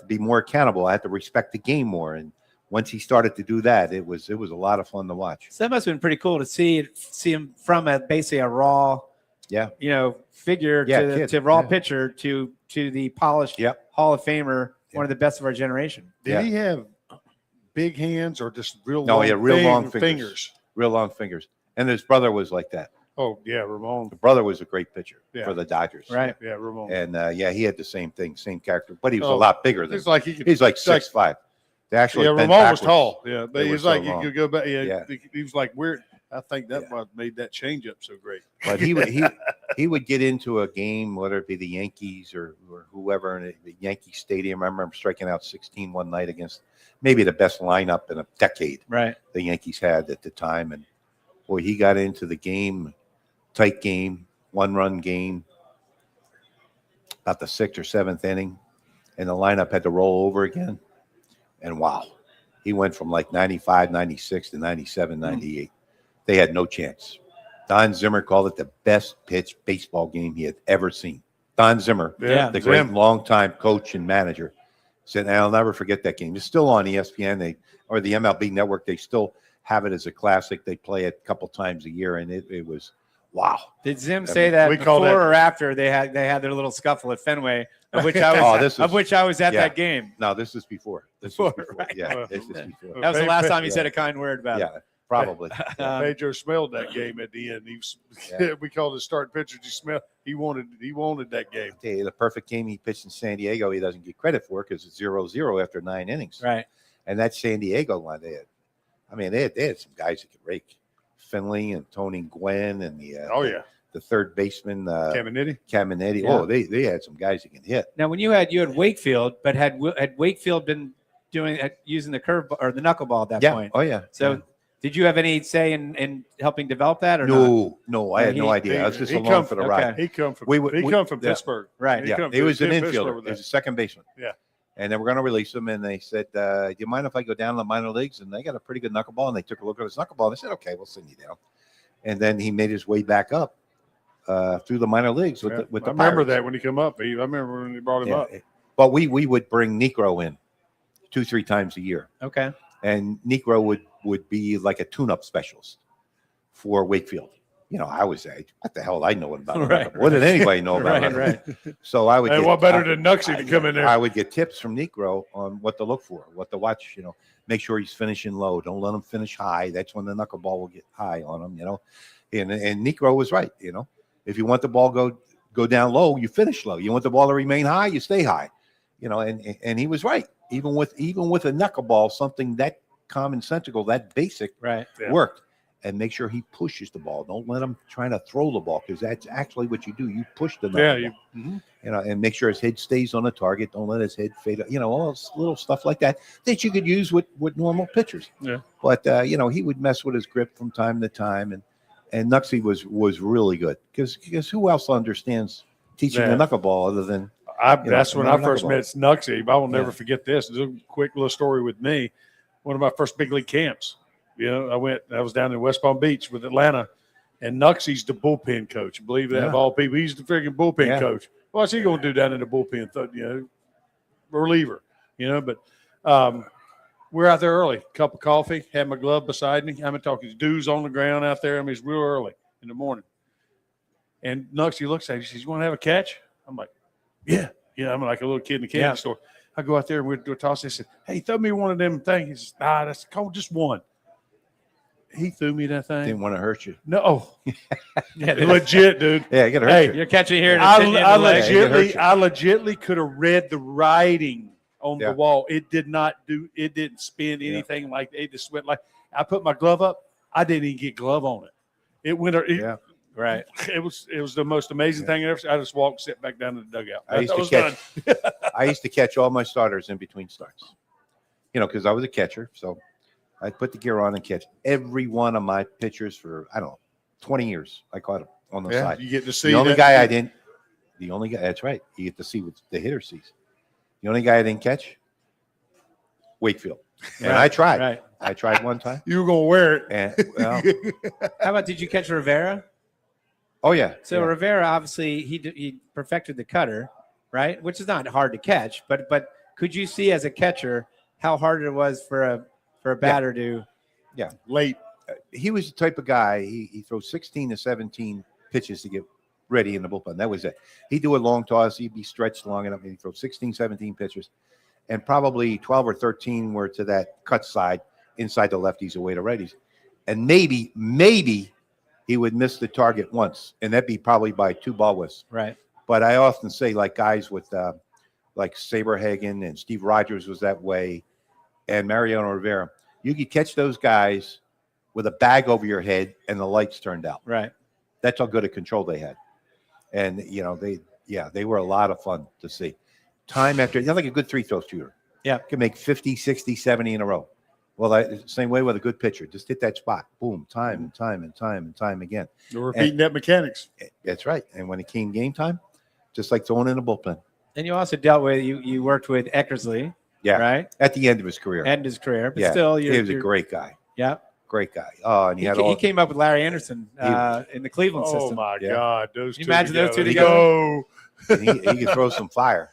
be more accountable. I have to respect the game more. And once he started to do that, it was a lot of fun to watch. So that must have been pretty cool to see him from basically a raw, figure to raw pitcher to the polished Hall of Famer, one of the best of our generation. Did he have big hands or just real long fingers? Real long fingers. And his brother was like that. Oh, yeah, Ramon. The brother was a great pitcher for the Dodgers. Right. Yeah, Ramon. And, he had the same thing, same character. But he was a lot bigger than him. He's like 6'5". They actually Ramon was tall. Yeah, but he was like, so you could go back. Yeah, he was like weird. I think that made that change up so great. But he would get into a game, whether it be the Yankees or whoever in the Yankee Stadium. I remember striking out 16 one night against maybe the best lineup in a decade. Right. The Yankees had at the time. And boy, he got into the game, tight game, 1-run game, about the 6th or 7th inning, and the lineup had to roll over again. And wow, he went from like 95, 96 to 97, 98. They had no chance. Don Zimmer called it the best pitch baseball game he had ever seen. Don Zimmer, the great longtime coach and manager, said, "I'll never forget that game." It's still on ESPN or the MLB Network. They still have it as a classic. They play it a couple times a year, and it was wow. Did Zim say that before or after they had their little scuffle at Fenway, of which I was at that game? No, this is before. This is before. Right. Yeah, this is before. That was the last time he said a kind word about it. Yeah, probably. Pedro smelled that game at the end. We called it starting pitcher. He wanted that game. The perfect game he pitched in San Diego, he doesn't get credit for because it's 0-0 after 9 innings. Right. And that San Diego line, they had some guys that could rake. Phillie and Tony Gwynn and the third baseman Caminetti. Yeah. Oh, they had some guys that can hit. Now, when you had Wakefield, but had Wakefield been using the curve or the knuckleball at that point? Oh yeah. So did you have any say in helping develop that or not? No, I had no idea. I was just along for the ride. He come from Pittsburgh. Right. He was an infielder. He was a second baseman. Yeah. And they were going to release him, and they said, "Do you mind if I go down to the minor leagues?" And they got a pretty good knuckleball, and they took a look at his knuckleball. And they said, "Okay, we'll send you down." And then he made his way back up through the minor leagues with the I remember Pirates. That when he came up. I remember when they brought him up. But we would bring Negro in 2-3 times a year. Okay. And Negro would be like a tune-up specialist for Wakefield. I was like, what the hell did I know about it? What did anybody know about it? Right. So I would get, what better than Nuxie to come in there? I would get tips from Negro on what to look for, what to watch, make sure he's finishing low. Don't let him finish high. That's when the knuckleball will get high on him, And Negro was right, If you want the ball go down low, you finish low. You want the ball to remain high, you stay high. And he was right. Even with a knuckleball, something that commonsensical, that basic worked. and make sure he pushes the ball. Don't let him trying to throw the ball, because that's actually what you do. You push the ball. And make sure his head stays on the target. Don't let his head fade. All this little stuff like that you could use with normal pitchers. Yeah. But he would mess with his grip from time to time, and Nuxie was really good, because who else understands teaching the knuckleball other than that's when I first met Nuxie. I will never forget this. There's a quick little story with me. One of my first big league camps. I was down in West Palm Beach with Atlanta, and Nuxie's the bullpen coach. Believe that of all people. He's the freaking bullpen coach. What's he going to do down in the bullpen? Reliever, but we're out there early. Cup of coffee, had my glove beside me. I'm talking dews on the ground out there. It's real early in the morning. And Nuxie looks at me. He says, "You want to have a catch?" I'm like, yeah. I'm like a little kid in the candy store. I go out there and we do a toss. They said, "Hey, throw me one of them things." He says, "That's called just one." He threw me that thing. Didn't want to hurt you. No. Legit, dude. Yeah, you got to hurt you. You're catching here. I legitly could have read the writing on the wall. It didn't spin anything like it just went like I put my glove up. I didn't even get glove on it. It went right. It was the most amazing thing ever. I just walked, sit back down to the dugout. I used to catch all my starters in between starts. Because I was a catcher, so I'd put the gear on and catch every one of my pitchers for 20 years. I caught them on the side. You get to see the only guy I didn't. The only guy. That's right. You get to see what the hitter sees. The only guy I didn't catch, Wakefield. And I tried. Right. I tried one time. You were gonna wear it. And how about, did you catch Rivera? Oh yeah. So Rivera, obviously, he perfected the cutter, right? Which is not hard to catch, but could you see as a catcher how hard it was for a batter to late? He was the type of guy. He throws 16 to 17 pitches to get ready in the bullpen. That was it. He'd do a long toss. He'd be stretched long enough. He'd throw 16, 17 pitches, and probably 12 or 13 were to that cut side inside the lefties away to righties, and maybe he would miss the target once, and that'd be probably by 2 ball whisks. Right. But I often say, like guys with like Saberhagen and Steve Rogers was that way, and Mariano Rivera, you could catch those guys with a bag over your head and the lights turned out. Right. That's how good a control they had. And, they were a lot of fun to see. Time after, like a good 3-throw shooter. Yeah. Can make 50, 60, 70 in a row. Well, same way with a good pitcher. Just hit that spot. Boom. Time and time and time and time again. You're repeating that mechanics. That's right. And when it came game time, just like throwing in a bullpen. And you also dealt with, you worked with Eckersley. Yeah. Right. At the end of his career. But still, he was a great guy. Yeah. Great guy. Oh, and he came up with Larry Anderson in the Cleveland system. Oh my God, those two. Imagine those two together. He could throw some fire.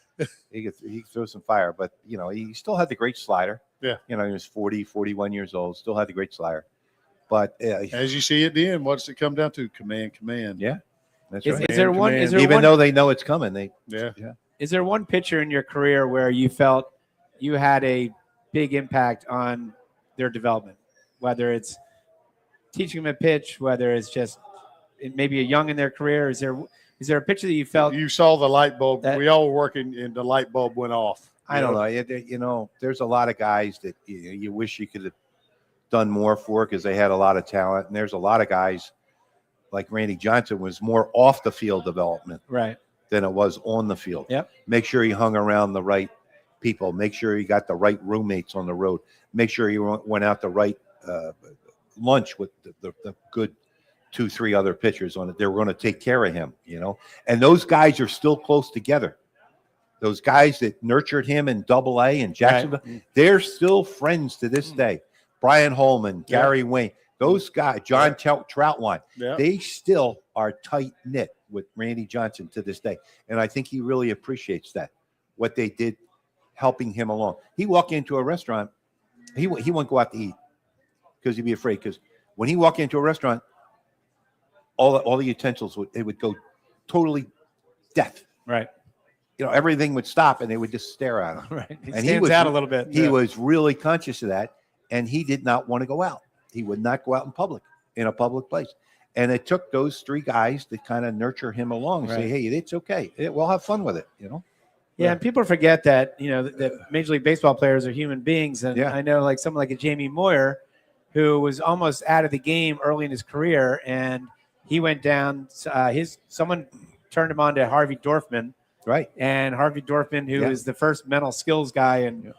He could throw some fire, but he still had the great slider. Yeah. He was 40, 41 years old, still had the great slider. But as you see at the end, what's it come down to? Command. Yeah. That's right. Is there one? Even though they know it's coming, Is there one pitcher in your career where you felt you had a big impact on their development? Whether it's teaching them a pitch, whether it's just maybe a young in their career, is there a pitcher that you felt you saw the light bulb? We all were working, and the light bulb went off. I don't know. There's a lot of guys that you wish you could have done more for because they had a lot of talent, and there's a lot of guys like Randy Johnson was more off the field development than it was on the field. Yep. Make sure he hung around the right people. Make sure he got the right roommates on the road. Make sure he went out the right lunch with the good 2-3 other pitchers on it. They were going to take care of him, and those guys are still close together. Those guys that nurtured him in Double-A and Jacksonville, they're still friends to this day. Brian Holman, Gary Wayne, those guys, John Troutwine, they still are tight knit with Randy Johnson to this day. And I think he really appreciates that, what they did helping him along. He walked into a restaurant, he wouldn't go out to eat because he'd be afraid. Because when he walked into a restaurant, all the utensils would go totally deaf. Right. Everything would stop and they would just stare at him. Right. And he was out a little bit. He was really conscious of that, and he did not want to go out. He would not go out in a public place. And it took those 3 guys to kind of nurture him along and say, hey, it's okay. We'll have fun with it, Yeah, and people forget that, that Major League Baseball players are human beings. And I know like someone like a Jamie Moyer, who was almost out of the game early in his career, and he went down. Someone turned him on to Harvey Dorfman, right? And Harvey Dorfman, who is the first mental skills guy, and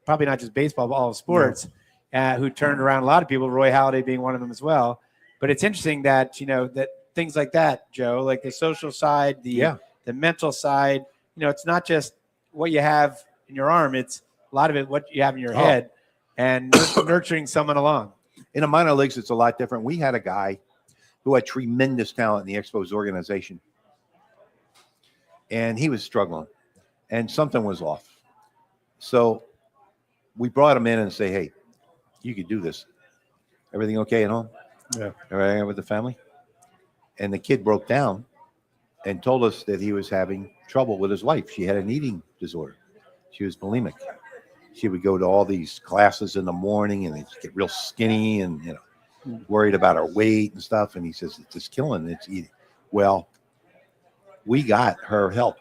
probably not just baseball, but all of sports, who turned around a lot of people. Roy Halladay being one of them as well. But it's interesting that that things like that, Joe, like the social side, the mental side. It's not just what you have in your arm; it's a lot of it what you have in your head, and nurturing someone along. In the minor leagues, it's a lot different. We had a guy who had tremendous talent in the Expos organization, and he was struggling, and something was off. So we brought him in and say, "Hey, you could do this. Everything okay at home? Yeah. Everything with the family?" And the kid broke down and told us that he was having trouble with his wife. She had an eating disorder. She was bulimic. She would go to all these classes in the morning and they'd get real skinny and, worried about her weight and stuff. And he says, it's just killing. It's eating. Well, we got her help,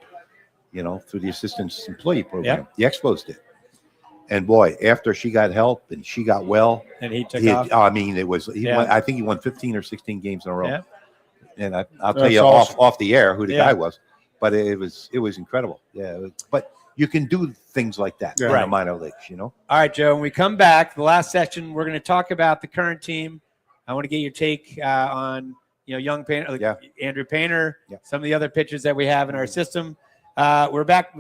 through the assistance employee program. The Expos did. And boy, after she got help and she got well, and he took off. I mean, it was. I think he won 15 or 16 games in a row. Yeah. And I'll tell you off the air who the guy was, but it was incredible. Yeah, but you can do things like that in the minor leagues. All right, Joe. When we come back, the last section, we're going to talk about the current team. I want to get your take on young Painter, Andrew Painter, some of the other pitchers that we have in our system. We're back.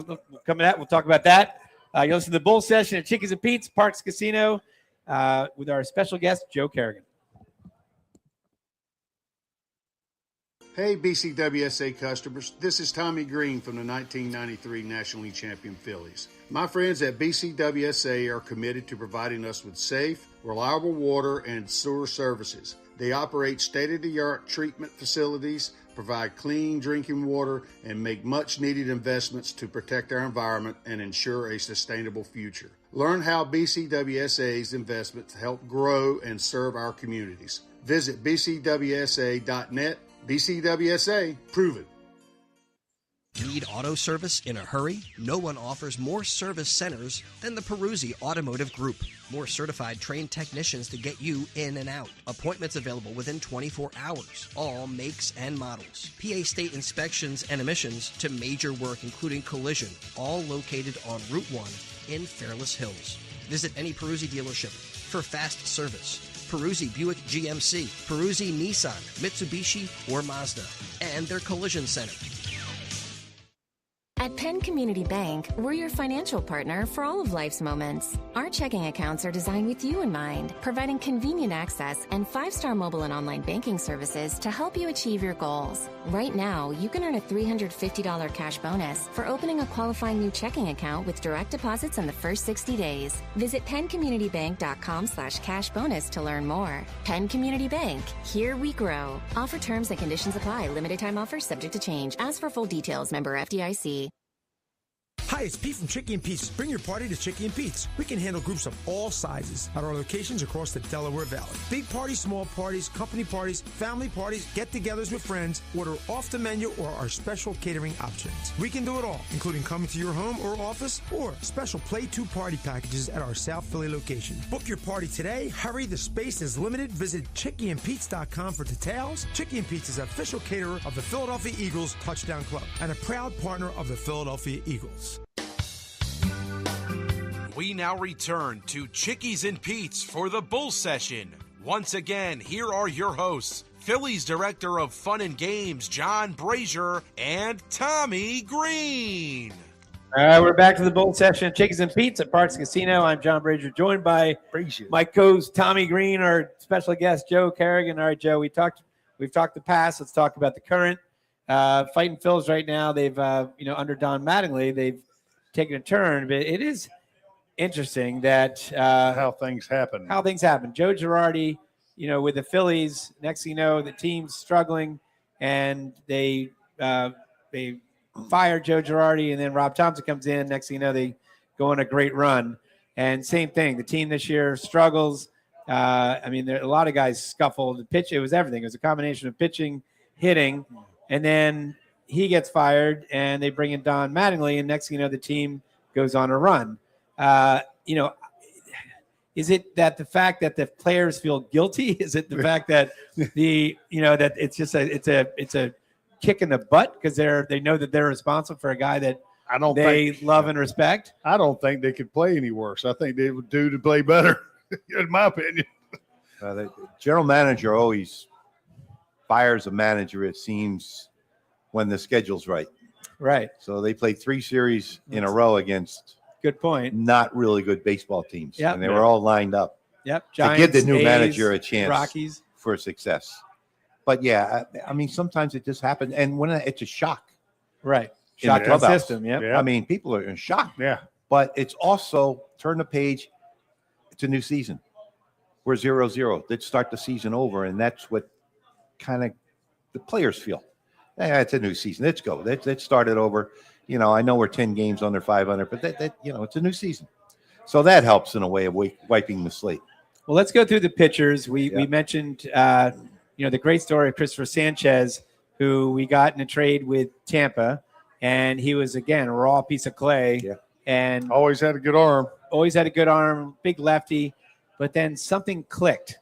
Coming out, we'll talk about that. You'll listen to the Bull Session at Chickies and Pete's Parx Casino with our special guest, Joe Kerrigan. Hey, BCWSA customers, this is Tommy Greene from the 1993 National League champion Phillies. My friends at BCWSA are committed to providing us with safe, reliable water and sewer services. They operate state-of-the-art treatment facilities, provide clean drinking water, and make much-needed investments to protect our environment and ensure a sustainable future. Learn how BCWSA's investments help grow and serve our communities. Visit bcwsa.net. BCWSA, prove it. Need auto service in a hurry? No one offers more service centers than the Peruzzi Automotive Group. More certified trained technicians to get you in and out. Appointments available within 24 hours. All makes and models. PA state inspections and emissions to major work including collision. All located on Route 1 in Fairless Hills. Visit any Peruzzi dealership for fast service. Peruzzi Buick GMC, Peruzzi Nissan, Mitsubishi, or Mazda, and their collision center. At Penn Community Bank, we're your financial partner for all of life's moments. Our checking accounts are designed with you in mind, providing convenient access and 5-star mobile and online banking services to help you achieve your goals. Right now, you can earn a $350 cash bonus for opening a qualifying new checking account with direct deposits in the first 60 days. Visit PennCommunityBank.com/cash bonus to learn more. Penn Community Bank, here we grow. Offer terms and conditions apply. Limited time offers subject to change. Ask for full details. Member FDIC. Hi, it's Pete from Chickie and Pete's. Bring your party to Chickie and Pete's. We can handle groups of all sizes at our locations across the Delaware Valley. Big parties, small parties, company parties, family parties, get-togethers with friends. Order off the menu or our special catering options. We can do it all, including coming to your home or office or special Play 2 party packages at our South Philly location. Book your party today. Hurry, the space is limited. Visit ChickieandPete's.com for details. Chickie and Pete's is official caterer of the Philadelphia Eagles Touchdown Club and a proud partner of the Philadelphia Eagles. We now return to Chickies and Pete's for the Bull Session. Once again, here are your hosts, Phillies Director of Fun and Games, John Brazer, and Tommy Greene. All right, we're back to the Bull Session, Chickies and Pete's at Parx Casino. I'm John Brazer, joined by my co-host Tommy Greene, our special guest Joe Kerrigan. All right, Joe, we've talked the past. Let's talk about the current. Fighting Phils right now. They've under Don Mattingly, they've taken a turn, but it is interesting that how things happen. Joe Girardi, with the Phillies, next thing you know, the team's struggling, and they fire Joe Girardi, and then Rob Thompson comes in. Next thing you know, they go on a great run. And same thing, the team this year struggles. There a lot of guys scuffled. The pitch, it was everything. It was a combination of pitching, hitting, and then he gets fired, and they bring in Don Mattingly, and next thing you know, the team goes on a run. Is it that the fact that the players feel guilty? Is it the fact that that it's just it's a kick in the butt because they know that they're responsible for a guy that they love and respect? I don't think they could play any worse. I think they would do to play better, in my opinion. The general manager always fires a manager, it seems, when the schedule's right. Right. So they played 3 series in a row against good point. Not really good baseball teams. Yep. And they were all lined up. Yep. Giants, to give the new manager a chance Rockies. For success. But yeah, I mean, sometimes it just happens. And when it's a shock. Right. Shock to the system. Yeah. I mean, people are in shock. Yeah. But it's also turn the page. It's a new season. We're 0-0. Let's start the season over. And that's what kind of the players feel. It's a new season. Let's go. Let's start it over. I know we're 10 games under 500, but it's a new season. So that helps in a way of wiping the slate. Well, let's go through the pitchers. We mentioned, the great story of Christopher Sanchez, who we got in a trade with Tampa, and he was, again, a raw piece of clay. Yeah. And always had a good arm. Big lefty. But then something clicked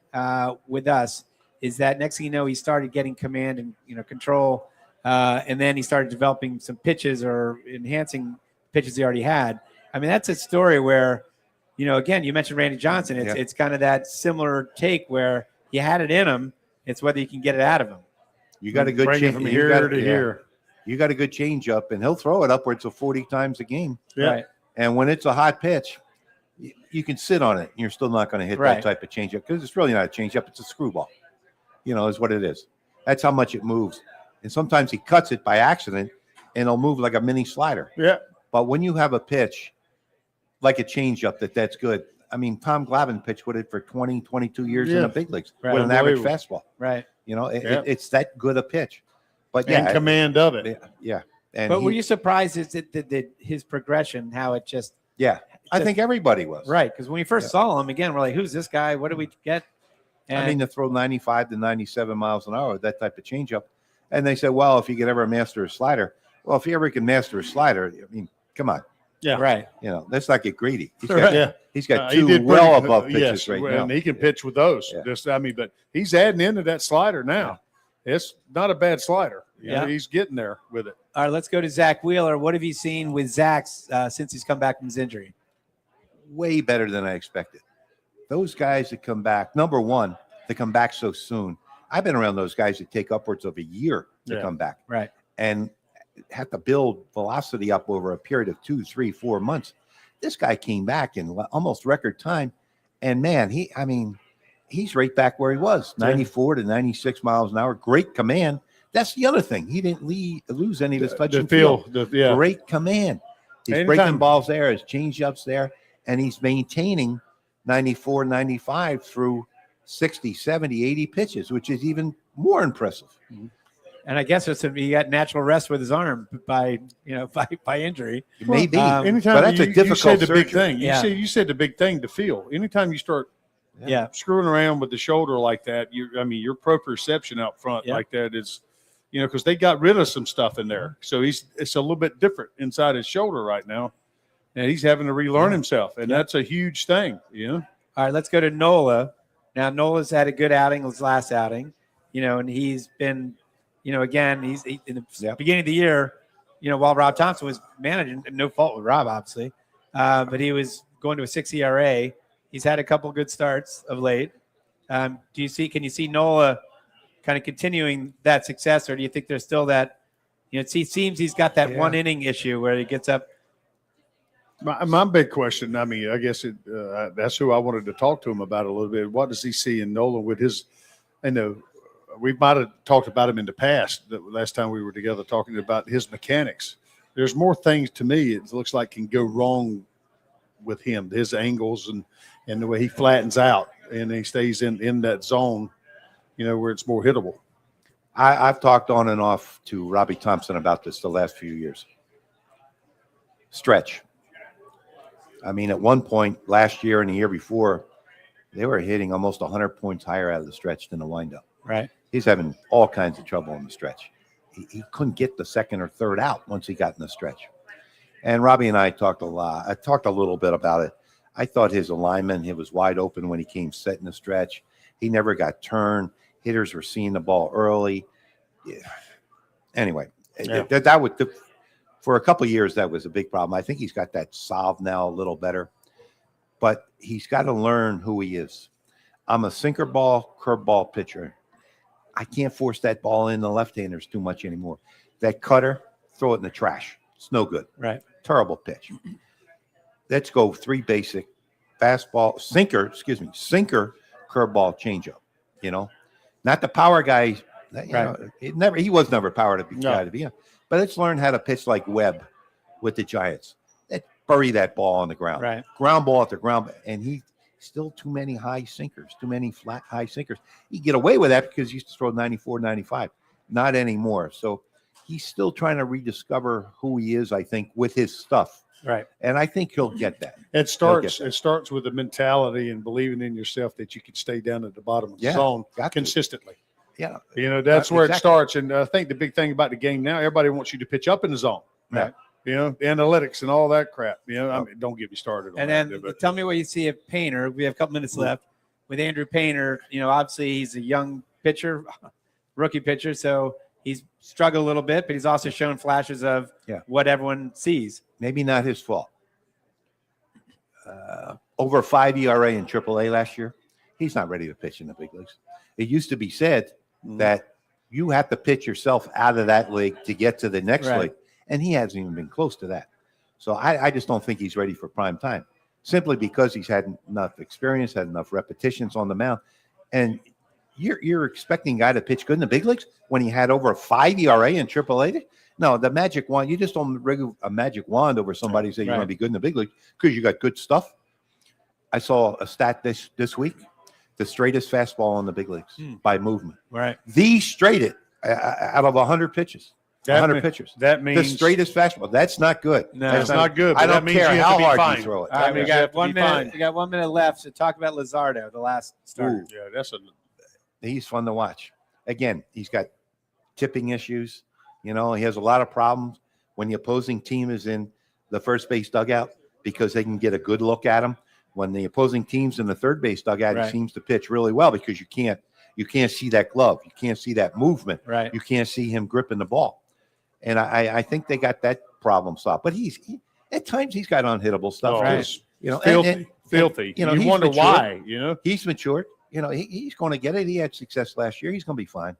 with us is that next thing you know, he started getting command and, control. And then he started developing some pitches or enhancing pitches he already had. I mean, that's a story where, again, you mentioned Randy Johnson. It's kind of that similar take where you had it in him. It's whether you can get it out of him. You got a good change from here to here. You got a good change up, and he'll throw it upwards of 40 times a game. Yeah. Right. And when it's a hot pitch, you can sit on it. And you're still not going to hit that type of change up because it's really not a change up. It's a screwball. Is what it is. That's how much it moves. And sometimes he cuts it by accident, and it'll move like a mini slider. Yeah. But when you have a pitch like a changeup that's good. I mean, Tom Glavine pitched with it for 20, 22 years in the big leagues with an average fastball. Right. It's that good a pitch. But and command of it. Yeah. And were you surprised that his progression, how it just – yeah. I think everybody was. Right. Because when we first saw him, again, we're like, who's this guy? What do we get? And to throw 95 to 97 miles an hour, that type of changeup. And they said, well, if you could ever master a slider. Well, if you ever can master a slider, I mean, come on. Yeah. Right. Let's not get greedy. He's got 2 above pitches right now. And he can pitch with those. Yeah. But he's adding into that slider now. Yeah. It's not a bad slider. He's getting there with it. All right, let's go to Zach Wheeler. What have you seen with Zach since he's come back from his injury? Way better than I expected. Those guys that come back, number one, they come back so soon. I've been around those guys that take upwards of a year to come back. Right. And have to build velocity up over a period of 2, 3, 4 months. This guy came back in almost record time. And man, he's right back where he was, 94 to 96 miles an hour. Great command. That's the other thing. He didn't lose any of his touch and feel. Great command. He's breaking balls there. His change-ups there. And he's maintaining 94, 95 through 60, 70, 80 pitches, which is even more impressive. Mm-hmm. And I guess he got natural rest with his arm by injury. Maybe. Anytime but that's a difficult you said the surgery. big thing. You said the big thing to feel. Anytime you start screwing around with the shoulder like that, your proprioception out front like that is, because they got rid of some stuff in there. So it's a little bit different inside his shoulder right now. And he's having to relearn himself. And that's a huge thing, All right, let's go to Nola. Now, Nola's had a good outing his last outing, and he's been – again, he's in the beginning of the year, while Rob Thompson was managing, no fault with Rob, obviously, but he was going to a 6 ERA. He's had a couple good starts of late. Can you see Nola kind of continuing that success, or do you think there's still that, it seems he's got that 1 inning issue where he gets up? My big question, I guess that's who I wanted to talk to him about a little bit. What does he see in Nola with his, we might have talked about him in the past, the last time we were together talking about his mechanics. There's more things to me it looks like can go wrong with him, his angles and the way he flattens out and he stays in that zone, where it's more hittable. I've talked on and off to Robbie Thompson about this the last few years. Stretch. At one point last year and the year before, they were hitting almost 100 points higher out of the stretch than the windup. Right. He's having all kinds of trouble in the stretch. He couldn't get the second or third out once he got in the stretch. And Robbie and I talked a lot. I talked a little bit about it. I thought his alignment, he was wide open when he came set in the stretch. He never got turned. Hitters were seeing the ball early. Yeah. Anyway, that would for a couple of years, that was a big problem. I think he's got that solved now a little better, but he's got to learn who he is. I'm a sinker ball, curveball pitcher. I can't force that ball in the left-handers too much anymore. That cutter, throw it in the trash. It's no good. Right. Terrible pitch. Let's go 3 basic fastball, sinker, curveball, changeup. Not the power guy. He was never power guy to be in. But let's learn how to pitch like Webb with the Giants. Let's bury that ball on the ground. Right. Ground ball at the ground. And he still too many high sinkers, too many flat high sinkers. He get away with that because he used to throw 94, 95. Not anymore. So he's still trying to rediscover who he is, I think, with his stuff. Right. And I think he'll get that. It starts with the mentality and believing in yourself that you can stay down at the bottom of the zone consistently. Yeah. That's where it starts. And I think the big thing about the game now, everybody wants you to pitch up in the zone. Right. Analytics and all that crap. I mean, don't get me started on that. And then tell me what you see of Painter. We have a couple minutes left. With Andrew Painter, obviously he's a young pitcher, rookie pitcher, so he's struggled a little bit, but he's also shown flashes of what everyone sees. Maybe not his fault. Over 5 ERA in AAA last year. He's not ready to pitch in the big leagues. It used to be said that you have to pitch yourself out of that league to get to the next league, and he hasn't even been close to that. So I just don't think he's ready for prime time, simply because he's had enough experience, had enough repetitions on the mound. And you're expecting a guy to pitch good in the big leagues when he had over a 5 ERA in AAA? No, the magic wand, you just don't rig a magic wand over somebody and say you're going to be good in the big league because you got good stuff. I saw a stat this week. The straightest fastball in the big leagues by movement. Right. The straightest out of 100 pitches. 100 pitchers. That means the straightest fastball. That's not good. No, that's not good. I don't care how hard you throw it. All right, we got 1 minute. We got 1 minute left to talk about Luzardo, the last starter. He's fun to watch. Again, he's got tipping issues. He has a lot of problems when the opposing team is in the first base dugout because they can get a good look at him. When the opposing team's in the third base dugout, he seems to pitch really well because you can't see that glove. You can't see that movement. Right. You can't see him gripping the ball. And I think they got that problem solved. But at times he's got unhittable stuff. Filthy. You wonder matured. why, He's matured. He's going to get it. He had success last year. He's going to be fine.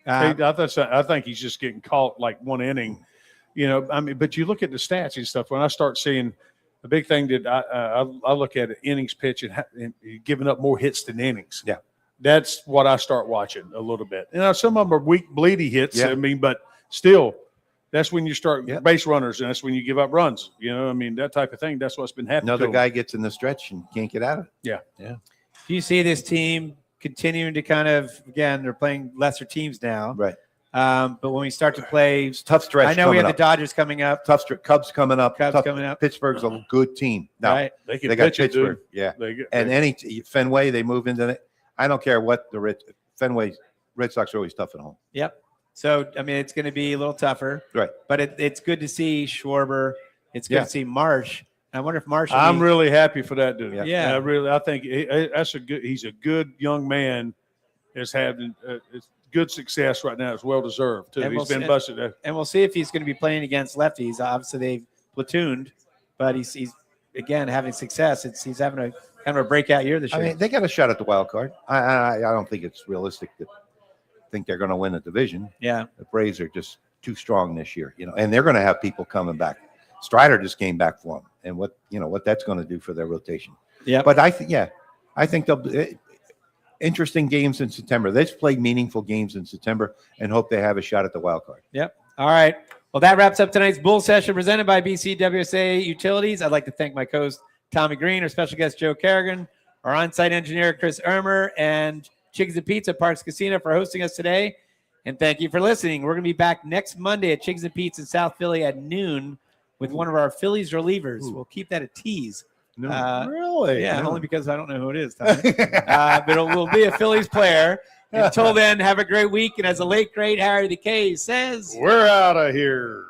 I think he's just getting caught like one inning. But you look at the stats and stuff. When I start seeing the big thing that I look at innings pitch and giving up more hits than innings. Yeah. That's what I start watching a little bit. Some of them are weak, bleedy hits. Yeah. But still, that's when you start base runners, and that's when you give up runs. That type of thing. That's what's been happening. Another guy gets in the stretch and can't get out of it. Yeah. Do you see this team continuing to kind of, again, they're playing lesser teams now. Right. But when we start to play, it's tough stretch. I know we have the Dodgers coming up. Tough stretch. Cubs coming up. Coming up. Pittsburgh's a good team. Now, right. They got Pittsburgh. Yeah. Fenway, they move into it. I don't care what Fenway Red Sox are always tough at home. Yep. So it's going to be a little tougher. Right. But it's good to see Schwarber. It's good to see Marsh. I wonder if Marsh. I'm really happy for that dude. Yeah. I think he's a good young man. Is having good success right now. It's well deserved too. He's been busted. And we'll see if he's going to be playing against lefties. Obviously, they've platooned, but he's again having success. He's having a kind of a breakout year this year. I mean, they got a shot at the wild card. I don't think it's realistic to think they're going to win the division. Yeah, the Braves are just too strong this year, and they're going to have people coming back. Strider just came back for them, and what that's going to do for their rotation. Yeah, but I think they'll. Interesting games in September. Let's play meaningful games in September and hope they have a shot at the wild card. Yep. All right. Well, that wraps up tonight's Bull Session presented by BCWSA Utilities. I'd like to thank my co-host, Tommy Greene, our special guest, Joe Kerrigan, our on-site engineer, Chris Ermer, and Chickies and Pizza, Parx Casino, for hosting us today. And thank you for listening. We're going to be back next Monday at Chickies and Pizza in South Philly at noon with one of our Phillies relievers. Ooh. We'll keep that a tease. No, really? Yeah, only because I don't know who it is, Tommy. But it will be a Phillies player. Until then, have a great week. And as the late, great Harry the K says, we're out of here.